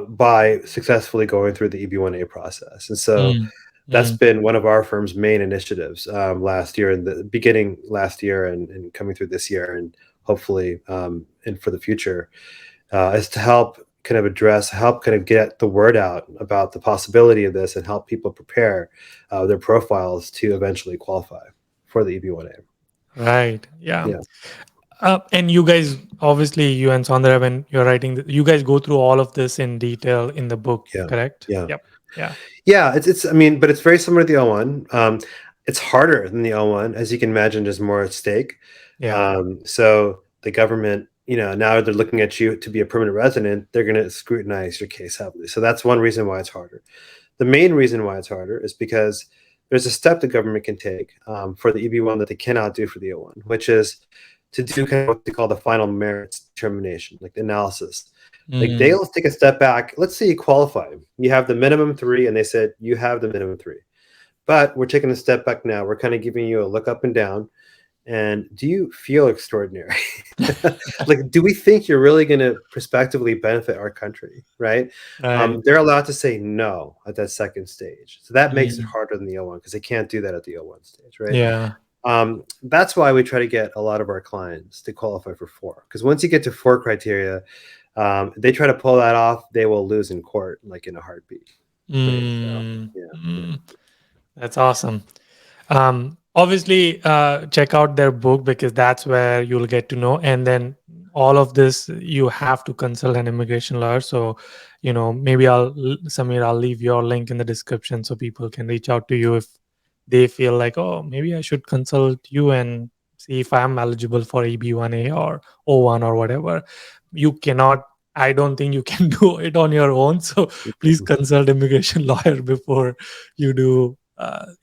by successfully going through the EB1A process. And so
Mm.
that's
Mm.
been one of our firm's main initiatives, last year, and the beginning last year, and coming through this year, and hopefully, and for the future, is to help kind of get the word out about the possibility of this, and help people prepare their profiles to eventually qualify for the EB1A.
Right. Yeah.
Yeah,
And you guys, obviously, you and Soundarya, when you're writing, you guys go through all of this in detail in the book,
yeah,
correct?
yeah.
Yep. Yeah.
Yeah, it's I mean, but it's very similar to the L1. It's harder than the L1, as you can imagine. There's more at stake.
Yeah.
So the government, now they're looking at you to be a permanent resident. They're going to scrutinize your case heavily. So that's one reason why it's harder. The main reason why it's harder is because there's a step the government can take, for the EB1 that they cannot do for the O1, which is to do kind of what they call the final merits determination, like the analysis. Like,
Mm.
they'll take a step back. Let's say you qualify. You have the minimum three, and they said you have the minimum three. But we're taking a step back now. We're kind of giving you a look up and down. And do you feel extraordinary? Like, do we think you're really going to prospectively benefit our country? Right?
Right.
They're allowed to say no at that second stage. So that makes it
Mm.
harder than the O1, because they can't do that at the O1 stage, right?
Yeah.
That's why we try to get a lot of our clients to qualify for four, because once you get to four criteria, They try to pull that off, they will lose in court, like in a heartbeat. Right. So
Mm,
yeah, yeah.
mm, that's awesome. Obviously, check out their book because that's where you'll get to know. And then all of this, you have to consult an immigration lawyer. So, maybe Samir, I'll leave your link in the description so people can reach out to you if they feel like, oh, maybe I should consult you and see if I'm eligible for EB1A or O1 or whatever. You cannot. I don't think you can do it on your own. So please consult immigration lawyer before you do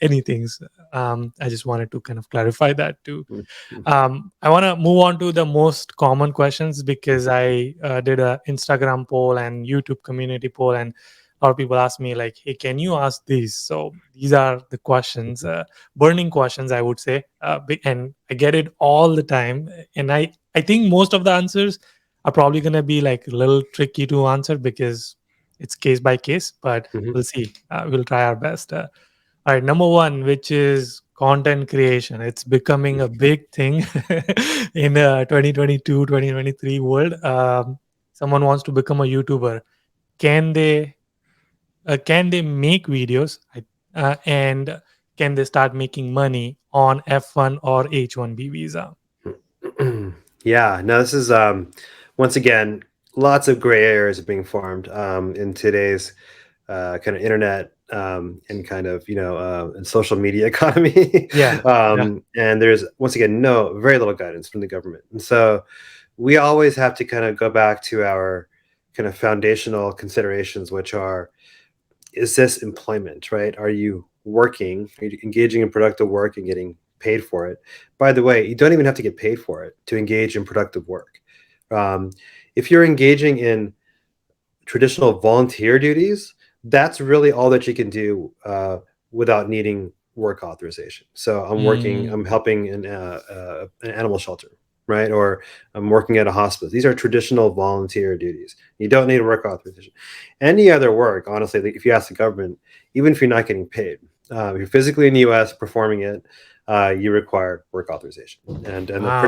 anything. I just wanted to kind of clarify that too. I want to move on to the most common questions because I did a Instagram poll and YouTube community poll, and a lot of people ask me like, "Hey, can you ask these?" So these are the questions, burning questions, I would say, and I get it all the time. And I think most of the answers are probably going to be like a little tricky to answer because it's case by case, but
Mhm.
we'll see. We'll try our best. All right, number one, which is content creation. It's becoming a big thing in 2022, 2023 world. Someone wants to become a YouTuber. Can they make videos and can they start making money on F1 or H1B visa?
Yeah, no, this is once again, lots of gray areas are being formed in today's kind of internet and kind of and social media economy.
Yeah, yeah,
And there's once again very little guidance from the government, and so we always have to kind of go back to our kind of foundational considerations, which are: is this employment, right? Are you working? Are you engaging in productive work and getting paid for it? By the way, you don't even have to get paid for it to engage in productive work. Um, if you're engaging in traditional volunteer duties, that's really all that you can do without needing work authorization. So
mm,
I'm helping in an animal shelter, right? Or I'm working at a hospice. These are traditional volunteer duties. You don't need work authorization. Any other work, honestly, like if you ask the government, even if you're not getting paid, if you're physically in the U.S. performing it, you require work authorization, and
wow,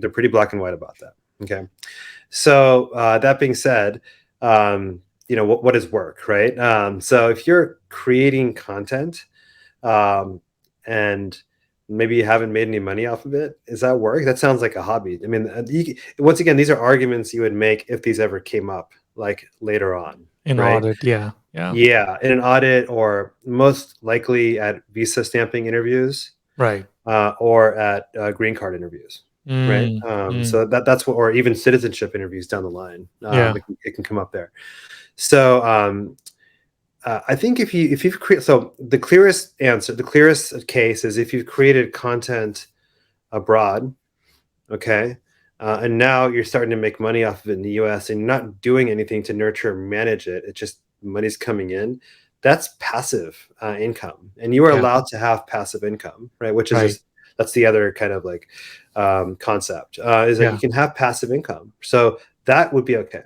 they're pretty black and white about that. Okay, so that being said, what is work, right? So if you're creating content um, and maybe you haven't made any money off of it, is that work? That sounds like a hobby. I mean, once again, these are arguments you would make if these ever came up, like later on,
in
right?
audit, yeah, yeah,
Yeah, in an audit, or most likely at visa stamping interviews,
right.
or at green card interviews, right?
Mm, mm,
So that's what, or even citizenship interviews down the line.
yeah,
It can come up there. So I think if you've created, so the clearest case is if you've created content abroad, okay, and now you're starting to make money off of it in the U.S. and you're not doing anything to nurture or manage it. It's just money's coming in. That's passive income, and you are
yeah,
allowed to have passive income, right? Which is
right,
just that's the other kind of like concept is that you
yeah,
can have passive income. So that would be okay.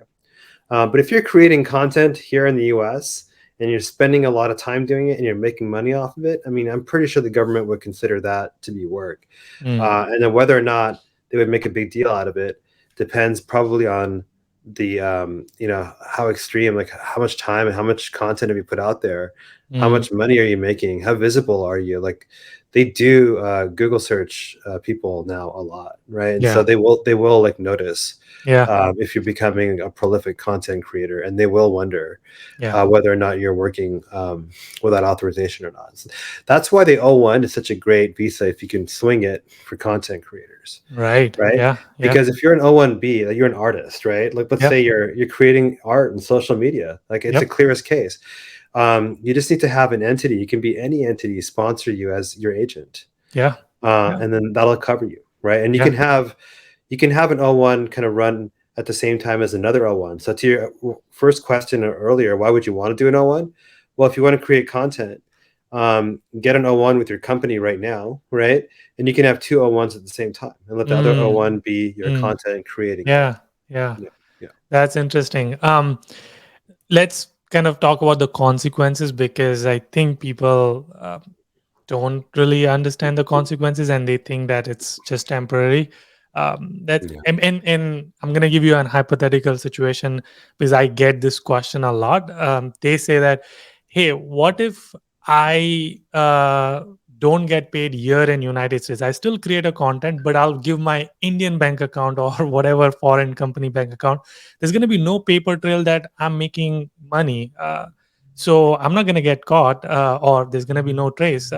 But if you're creating content here in the US and you're spending a lot of time doing it and you're making money off of it, I mean, I'm pretty sure the government would consider that to be work.
mm,
And then whether or not they would make a big deal out of it depends probably on the, how extreme, like how much time and how much content have you put out there? How
mm,
much money are you making? How visible are you? Like they do Google search people now a lot, right? And so
yeah,
they will like notice
yeah,
if you're becoming a prolific content creator, and they will wonder
yeah,
whether or not you're working without authorization or not. So that's why the O1 is such a great visa if you can swing it for content creators,
right,
right?
yeah, yeah,
Because if you're an O1B, like you're an artist, right? Like let's
yep,
say you're creating art and social media, like it's the
yep,
clearest case. You just need to have an entity. You can be any entity sponsor you as your agent,
yeah, yeah,
and then that'll cover you, right? And
yeah,
you can have an O1 kind of run at the same time as another O1. So to your first question earlier, why would you want to do an O1? Well, if you want to create content, get an O1 with your company right now, right? And you can have two O1s at the same time and let the other
mm,
O1 be your
mm,
content creating O1.
yeah, yeah.
Yeah, yeah.
That's interesting. Let's kind of talk about the consequences because I think people don't really understand the consequences and they think that it's just temporary. That
Yeah.
and I'm gonna give you an hypothetical situation because I get this question a lot. They say that, hey, what if I don't get paid here in United States? I still create a content, but I'll give my Indian bank account or whatever foreign company bank account. There's gonna be no paper trail that I'm making money. So I'm not gonna get caught, or there's gonna be no trace.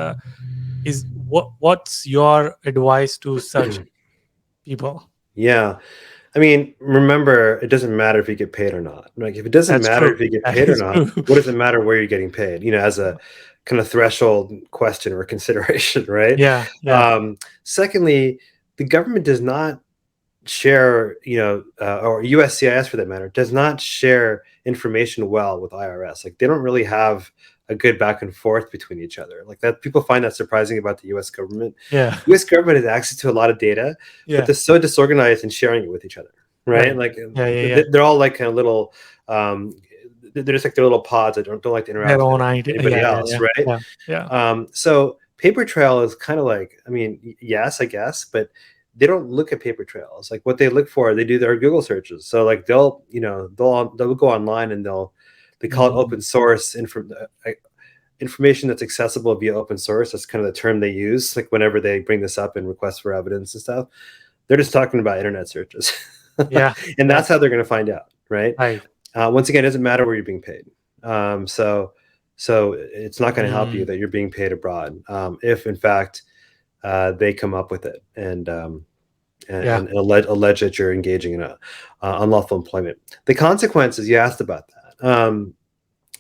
Is what's your advice to such people?
Yeah. I mean, remember, it doesn't matter if you get paid or not. Like, if it doesn't
That's
matter
true.
if you get
That
paid or
is
not,
true.
what does it matter where you're getting paid? As a kind of threshold question or consideration, right?
Yeah, yeah.
Secondly, the government does not share, or USCIS for that matter, does not share information well with IRS. Like, they don't really have a good back and forth between each other. Like, that people find that surprising about the US government.
Yeah.
US government has access to a lot of data, but
Yeah.
they're so disorganized in sharing it with each other, right?
Right.
Like,
Yeah, yeah, yeah.
they're all like kind of little, they're just like their little pods that don't like to
Their
interact with
own idea.
anybody
Yeah, yeah,
else,
yeah.
right?
Yeah. Yeah.
So paper trail is kind of like, I mean, yes, I guess, but they don't look at paper trails. Like, what they look for, they do their Google searches. So like they'll go online and they call it
Mhm.
open source information that's accessible via open source. That's kind of the term they use. Like, whenever they bring this up in requests for evidence and stuff, they're just talking about internet searches,
Yeah.
and
Yeah.
that's how they're going to find out, right?
Right.
Once again, it doesn't matter where you're being paid. So it's not going to help you
Mm.
that you're being paid abroad, if in fact they come up with it
Yeah.
and allege that you're engaging in a unlawful employment. The consequences, you asked about that.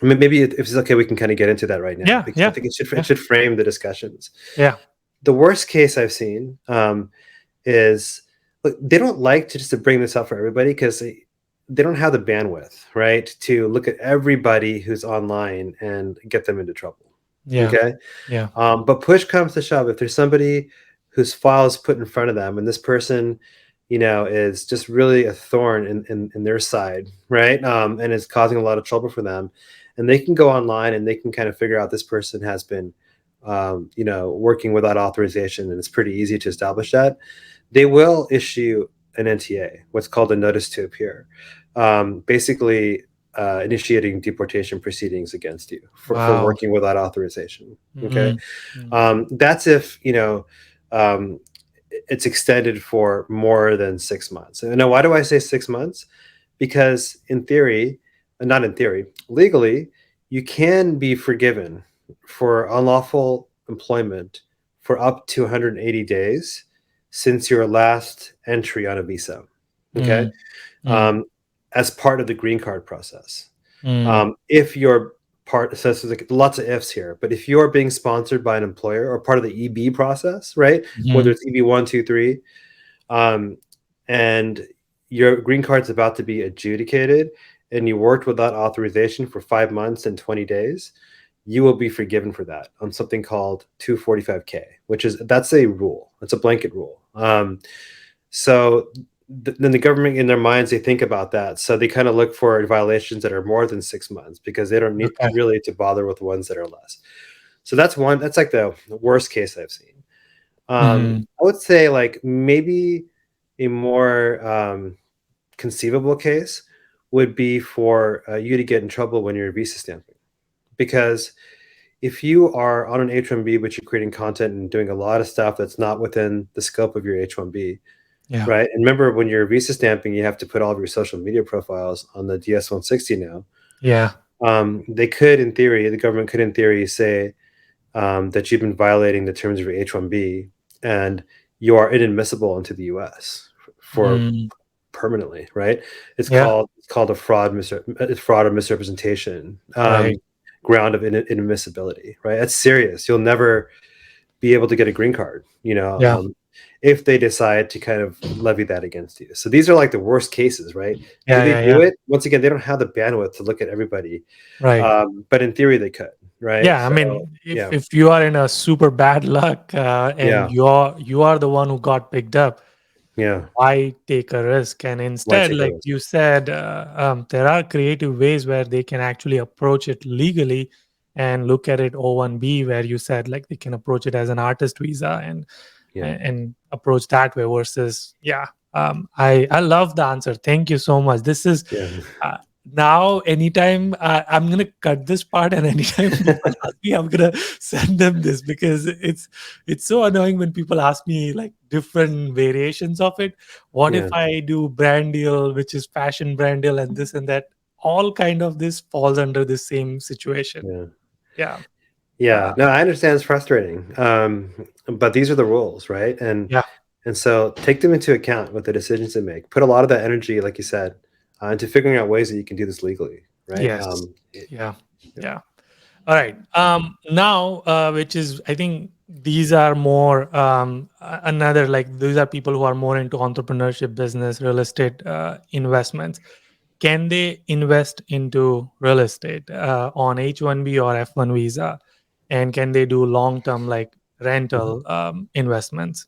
I mean, maybe if it's okay, we can kind of get into that right now,
Yeah.
because I
Yeah.
think it
Yeah.
should frame the discussions.
Yeah.
The worst case I've seen is, look, they don't like to bring this up for everybody because they don't have the bandwidth, right, to look at everybody who's online and get them into trouble.
Yeah.
Okay.
Yeah.
But push comes to shove, if there's somebody whose file is put in front of them and this person, is just really a thorn in their side, right? And is causing a lot of trouble for them, and they can go online and they can kind of figure out this person has been, working without authorization, and it's pretty easy to establish that. They will issue an NTA, what's called a notice to appear, basically initiating deportation proceedings against you for
Wow.
working without authorization. Okay.
Mm. Mm.
That's if, um, it's extended for more than 6 months. And now, why do I say 6 months? Because in theory, not in theory, legally, you can be forgiven for unlawful employment for up to 180 days since your last entry on a visa. Okay.
Mm. Mm.
Um, as part of the green card process.
Mm.
If you're so there's like lots of ifs here, but if you're being sponsored by an employer or part of the EB process, right? Whether
Mhm.
it's EB 1, 2, 3, and your green card's about to be adjudicated, and you worked without authorization for 5 months and 20 days, you will be forgiven for that on something called 245K, that's a rule. It's a blanket rule. So then the government, in their minds, they think about that. So they kind of look for violations that are more than 6 months, because they don't need
Okay.
really to bother with the ones that are less. So that's like the worst case I've seen.
Mhm.
I would say, like, maybe a more conceivable case would be for you to get in trouble when you're visa stamping, because if you are on an H1B but you're creating content and doing a lot of stuff that's not within the scope of your H1B,
Yeah.
right? And remember, when you're visa stamping, you have to put all of your social media profiles on the DS-160 now.
Yeah.
The government could, in theory, say that you've been violating the terms of your H1B and you are inadmissible into the US for
Mm.
permanently, right? It's
Yeah.
called a fraud or misrepresentation
Right.
ground of inadmissibility, right? That's serious. You'll never be able to get a green card,
Yeah.
if they decide to kind of levy that against you. So these are like the worst cases, right? Do
Yeah,
they
yeah,
do
yeah.
it? Once again, they don't have the bandwidth to look at everybody,
Right.
but in theory they could, right?
Yeah, I
So
mean,
yeah,
if you are in a super bad luck, and
yeah,
you are the one who got picked up,
yeah.
why take a risk? And
Why
instead,
take a
like
risk?
you said, there are creative ways where they can actually approach it legally and look at it O1B, where you said like they can approach it as an artist visa, and
Yeah.
and approach that way versus I love the answer. Thank you so much. This is
Yeah.
uh, now anytime I'm gonna cut this part, and anytime people ask me, I'm gonna send them this, because it's so annoying when people ask me like different variations of it. What if
Yeah.
I do brand deal, which is fashion brand deal, and this and that? All kind of this falls under the same situation.
Yeah.
Yeah.
Yeah.
uh,
No, I understand it's frustrating. But these are the rules, right?
yeah.
And so take them into account with the decisions you make. Put a lot of that energy, like you said, into figuring out ways that you can do this legally, right?
Yes.
It-
Yeah.
yeah.
Yeah. All right. Now, which is, I think these are more another, like these are people who are more into entrepreneurship, business, real estate investments. Can they invest into real estate on H1B or F1 visa? And can they do long term, like
Mhm.
rental investments?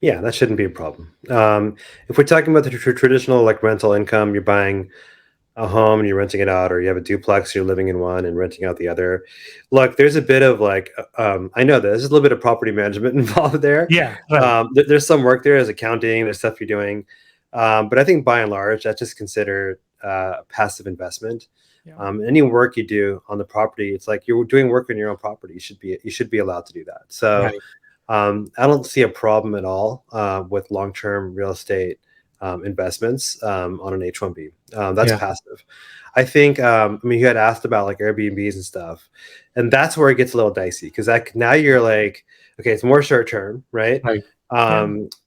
Yeah, that shouldn't be a problem. If we're talking about the traditional like rental income, you're buying a home and you're renting it out, or you have a duplex, you're living in one and renting out the other. Look, there's a bit of like, I know there's a little bit of property management involved there.
Yeah. Right.
There's some work there, there's accounting, there's stuff you're doing. But I think by and large, that's just considered passive investment.
Yeah.
Any work you do on the property, it's like you're doing work on your own property. You should be allowed to do that. So
Right.
I don't see a problem at all with long-term real estate investments on an H1B. That's
Yeah.
passive. I think. I mean, you had asked about like Airbnbs and stuff, and that's where it gets a little dicey because now you're like, okay, it's more short-term, right?
Right. Yeah.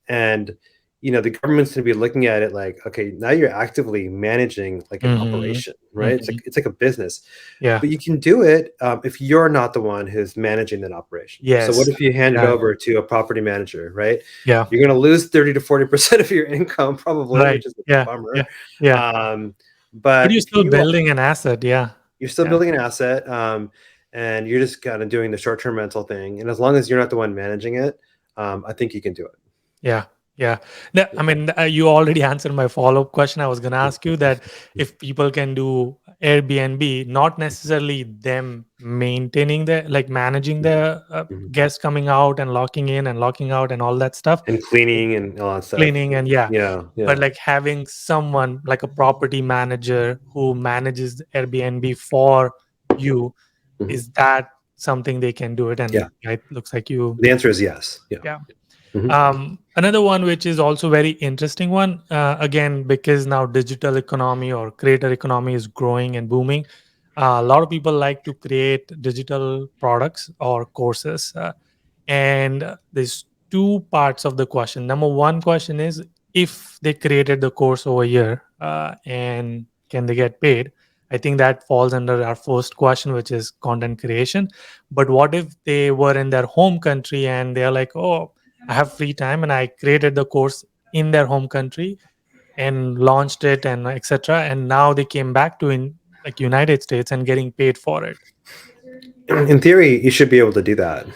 And the government's going to be looking at it like, okay, now you're actively managing like an
Hmm.
operation, right? It's
Hmm.
like a business,
Yeah.
but you can do it if you're not the one who's managing that operation. So what
Yes.
if you hand it
Yeah.
over to a property manager, right?
Yeah.
You're going to lose 30 to 40% of your income probably,
Right.
which is a
Yeah.
bummer.
Yeah. Yeah.
Um,
But
but
you're
if
still
you
building an asset. Yeah.
you're still
Yeah.
building an asset, and you're just kind of doing the short-term rental thing, and as long as you're not the one managing it, I think you can do it.
Yeah. Yeah. No, I mean, you already answered my follow-up question. I was going to ask you that if people can do Airbnb, not necessarily them maintaining the, like managing the
Mhm.
guests coming out and locking in and locking out and all that stuff,
And cleaning and all that stuff.
cleaning and yeah,
Yeah,
but
yeah.
like having someone like a property manager who manages the Airbnb for you,
Mhm.
is that something they can do it?
Yeah.
And it looks like you,
The answer is yes. Yeah.
yeah.
Mhm.
Another one which is also very interesting one, again, because now digital economy or creator economy is growing and booming. A lot of people like to create digital products or courses, and there's two parts of the question. Number one question is, if they created the course over here, and can they get paid? I think that falls under our first question, which is content creation. But what if they were in their home country and they're like, oh, I have free time and I created the course in their home country and launched it and etc. And now they came back to in like United States and getting paid for it.
In theory, you should be able to do that.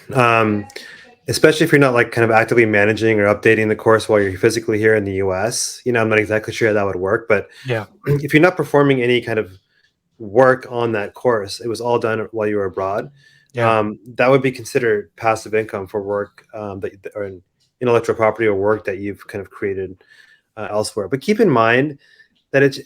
Especially if you're not like kind of actively managing or updating the course while you're physically here in the US. I'm not exactly sure how that would work, but
Yeah.
if you're not performing any kind of work on that course, it was all done while you were abroad.
Yeah.
That would be considered passive income for work or intellectual property or work that you've kind of created elsewhere. But keep in mind that it's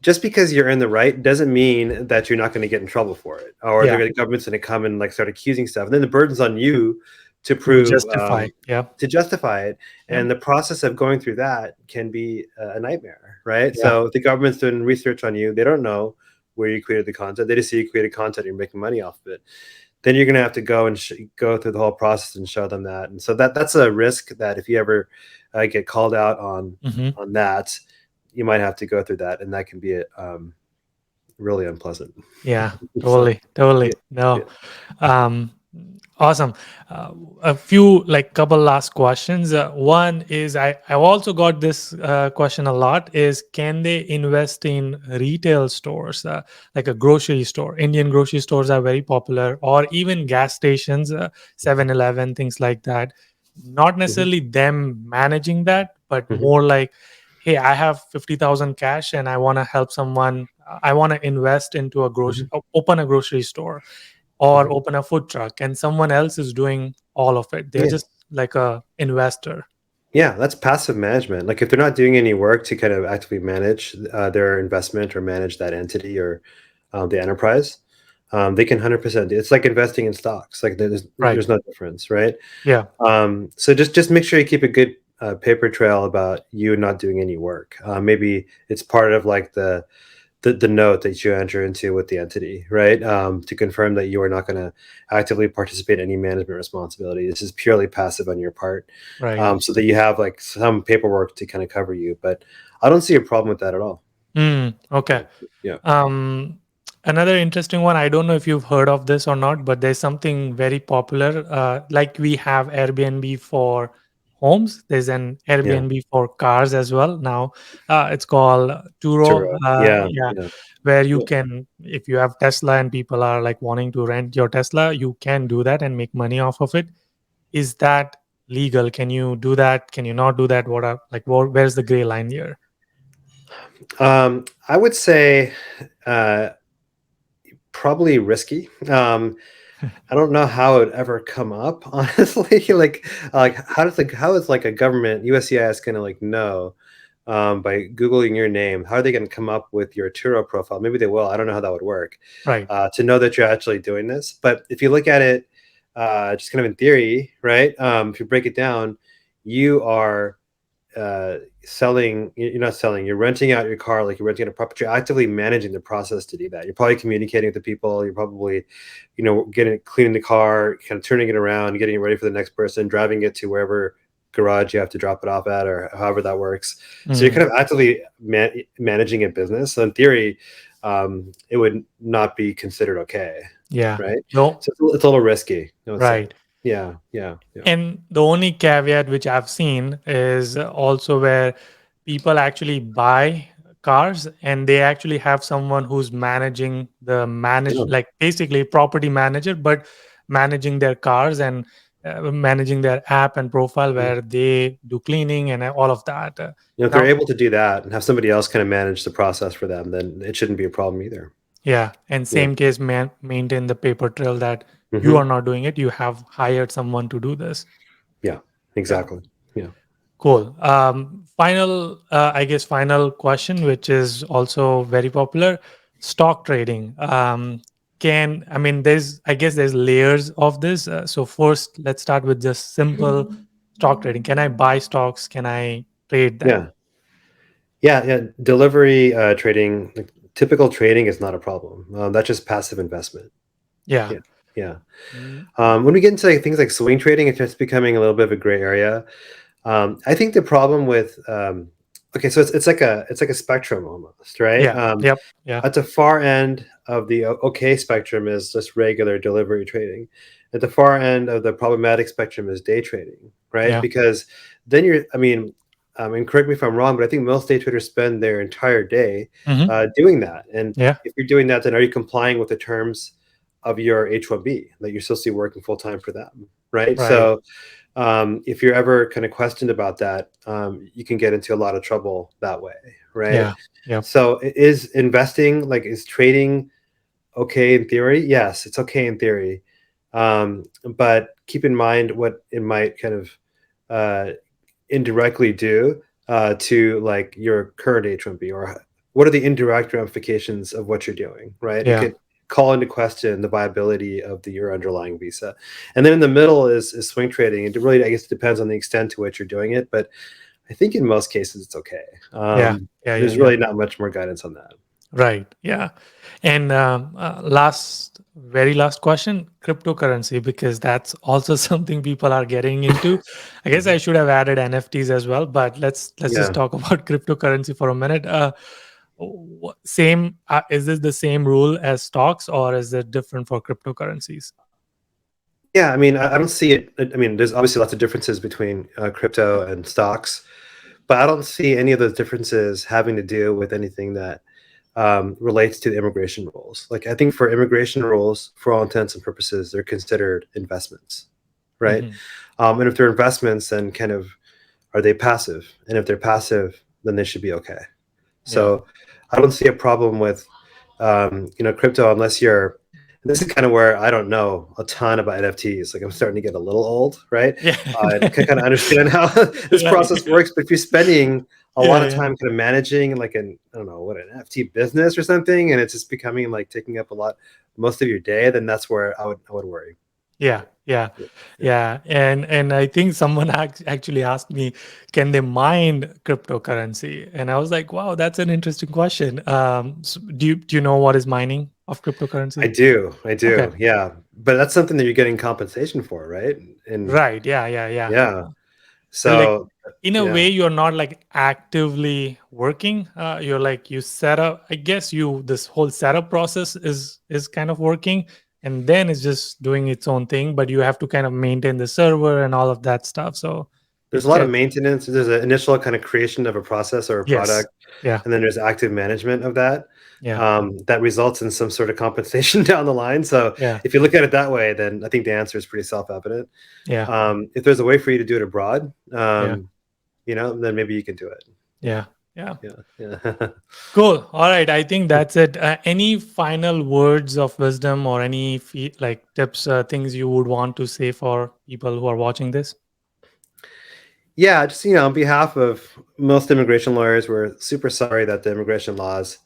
just because you're in the right doesn't mean that you're not going to get in trouble for it, or
Yeah.
the government's going to come and like start accusing stuff, and then the burden's on you to
To
prove
justify. Yeah.
to justify it.
Yeah.
And the process of going through that can be a nightmare, right?
Yeah.
So if the government's doing research on you, they don't know where you created the content. They just see you created content, you're making money off of it. Then you're going to have to go and go through the whole process and show them that. And so that's a risk that if you ever get called out
Hmm.
on that, you might have to go through that, and that can be really unpleasant.
Yeah.
So
Totally. Totally.
yeah, yeah.
No. Um, awesome. A few like couple last questions. One is I've also got this question a lot is, can they invest in retail stores, like a grocery store? Indian grocery stores are very popular, or even gas stations, 7-Eleven, things like that. Not
Mhm,
necessarily them managing that, but
mhm,
more like, hey, I have 50,000 cash and I want to help someone. I want to invest into a
mhm,
open a grocery store or
mhm.
open a food truck, and someone else is doing all of it. They're
Yeah,
just like a investor.
Yeah, that's passive management. Like if they're not doing any work to kind of actively manage their investment or manage that entity or the enterprise, they can 100%. It's like investing in stocks. Like
Right.
there's no difference, right?
Yeah.
So just make sure you keep a good paper trail about you not doing any work. Maybe it's part of like the note that you enter into with the entity, right? To confirm that you are not going to actively participate in any management responsibility. This is purely passive on your part,
Right.
so that you have like some paperwork to kind of cover you. But I don't see a problem with that at all.
Okay.
Yeah, yeah,
Um, Another interesting one. I don't know if you've heard of this or not, but there's something very popular. Like we have Airbnb for homes. There's an
yeah.
Airbnb for cars as well. Now, it's called Turo.
Turo. Yeah,
Yeah,
yeah.
where you
Yeah.
can, if you have Tesla and people are like wanting to rent your Tesla, you can do that and make money off of it. Is that legal? Can you do that? Can you not do that? What are like? Where's the gray line here?
I would say uh, probably risky. I don't know how it would ever come up, honestly. Like how is like a government USCIS going to like know by Googling your name? How are they going to come up with your Turo profile? Maybe they will. I don't know how that would work
Right.
to know that you're actually doing this. But if you look at it just kind of in theory, right? If you break it down, you are selling. You're not selling. You're renting out your car like you're renting out a property. You're actively managing the process to do that. You're probably communicating with the people. You're probably, getting cleaning the car, kind of turning it around, getting it ready for the next person, driving it to wherever garage you have to drop it off at, or however that works. So you're
Mm,
kind of actively managing a business. So in theory, it would not be considered okay,
yeah.
right?
No.
So it's a little risky, I would say.
Right.
Yeah, yeah, yeah.
And the only caveat which I've seen is also where people actually buy cars and they actually have someone who's managing the
Yeah.
like basically property manager, but managing their cars and managing their app and profile
Mhm.
where they do cleaning and all of that.
If they're
Now,
able to do that and have somebody else kind of manage the process for them, then it shouldn't be a problem either.
yeah, and
Yeah.
same case, maintain the paper trail that you are
Hmm.
not doing it. You have hired someone to do this.
Yeah,
Yeah.
exactly. Yeah.
Cool. I guess, final question, which is also very popular: stock trading. I mean, I guess, there's layers of this. So first, let's start with just simple stock trading. Can I buy stocks? Can I trade them?
Yeah. Yeah. Yeah. Delivery trading, like, typical trading is not a problem. That's just passive investment.
Yeah.
Yeah. Yeah.
Mm,
When we get into like, things like swing trading, it's just becoming a little bit of a gray area. I think the problem with okay, so it's like a spectrum almost, right?
yeah. Yep. Yeah.
At the far end of the okay spectrum is just regular delivery trading. At the far end of the problematic spectrum is day trading, right?
Yeah.
Because then and correct me if I'm wrong, but I think most day traders spend their entire day
Hmm.
doing that. And
Yeah.
if you're doing that, then are you complying with the terms of your H1B that you're supposed to be working full time for them, right?
Right.
So if you're ever kind of questioned about that, you can get into a lot of trouble that way, right?
Yeah. Yep.
So is investing, like, is trading okay in theory? Yes, it's okay in theory. But keep in mind what it might kind of uh, indirectly do to like your current H1B, or what are the indirect ramifications of what you're doing, right? It
Yeah.
could call into question the viability of your underlying visa. And then in the middle is swing trading. It really, I guess, depends on the extent to which you're doing it, but I think in most cases it's okay.
Yeah. Yeah. Yeah.
There's
Yeah.
really not much more guidance on that.
Right. Yeah. And very last question: cryptocurrency, because that's also something people are getting into. I guess I
Mhm.
should have added NFTs as well, but let's just
Yeah.
talk about cryptocurrency for a minute. Same. Is this the same rule as stocks, or is it different for cryptocurrencies?
Yeah, I mean, I don't see it. I mean, there's obviously lots of differences between crypto and stocks, but I don't see any of those differences having to do with anything that relates to the immigration rules. Like, I think for immigration rules, for all intents and purposes, they're considered investments, right?
Hmm.
And if they're investments, then kind of are they passive? And if they're passive, then they should be okay.
Yeah.
So I don't see a problem with crypto unless you're And this is kind of where I don't know a ton about NFTs. Like I'm starting to get a little old, right?
Yeah.
And can kind of understand how this
Right.
process works. But if you're spending a lot
Yeah,
of
yeah.
time kind of managing like I don't know what, an NFT business or something, and it's just becoming like taking up most of your day, then that's where I would worry.
Yeah, yeah,
Yeah. Yeah.
yeah. And I think someone actually asked me, can they mine cryptocurrency? And I was like, wow, that's an interesting question. Do you know what is mining of
I
cryptocurrency?
do. I
Okay.
do. Yeah. But that's something that you're getting compensation for, right? And
Right. Yeah, yeah, yeah.
yeah.
But like
So
in a
yeah.
way, you're not like actively working. You're like you set up. I guess you this whole setup process is kind of working, and then it's just doing its own thing. But you have to kind of maintain the server and all of that stuff. So
There's
it
a lot of
gets
maintenance. There's an initial kind of creation of a process or a
yes,
product,
yeah,
and then there's active management of that.
yeah,
That results in some sort of compensation down the line. So
yeah,
if you look at it that way, then I think the answer is pretty self-evident.
yeah,
If there's a way for you to do it abroad,
yeah,
then maybe you can do it.
yeah, yeah.
Yeah, yeah.
Cool. All right. I think that's it. Any final words of wisdom or any like tips, things you would want to say for people who are watching this?
Yeah, just on behalf of most immigration lawyers, we're super sorry that the immigration laws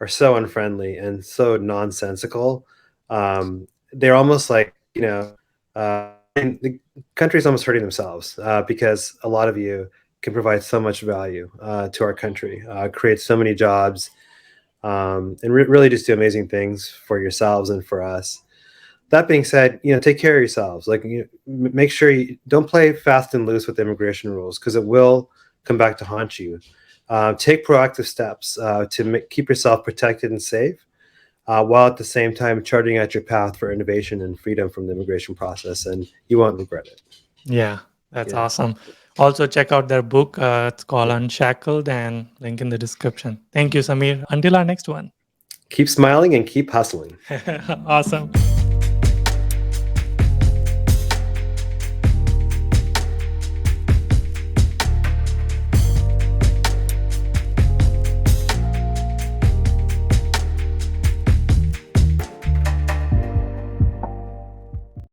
are so unfriendly and so nonsensical. They're almost like and the country's almost hurting themselves because a lot of you can provide so much value to our country, create so many jobs, and really just do amazing things for yourselves and for us. That being said, take care of yourselves. Like, make sure you don't play fast and loose with immigration rules because it will come back to haunt you. Take proactive steps to keep yourself protected and safe, while at the same time charting out your path for innovation and freedom from the immigration process, and you won't regret it.
Yeah, that's
Yeah,
awesome. Also, check out their book. It's called
yeah.
Unshackled and link in the description. Thank you, Samir. Until our next one.
Keep smiling and keep hustling.
Awesome.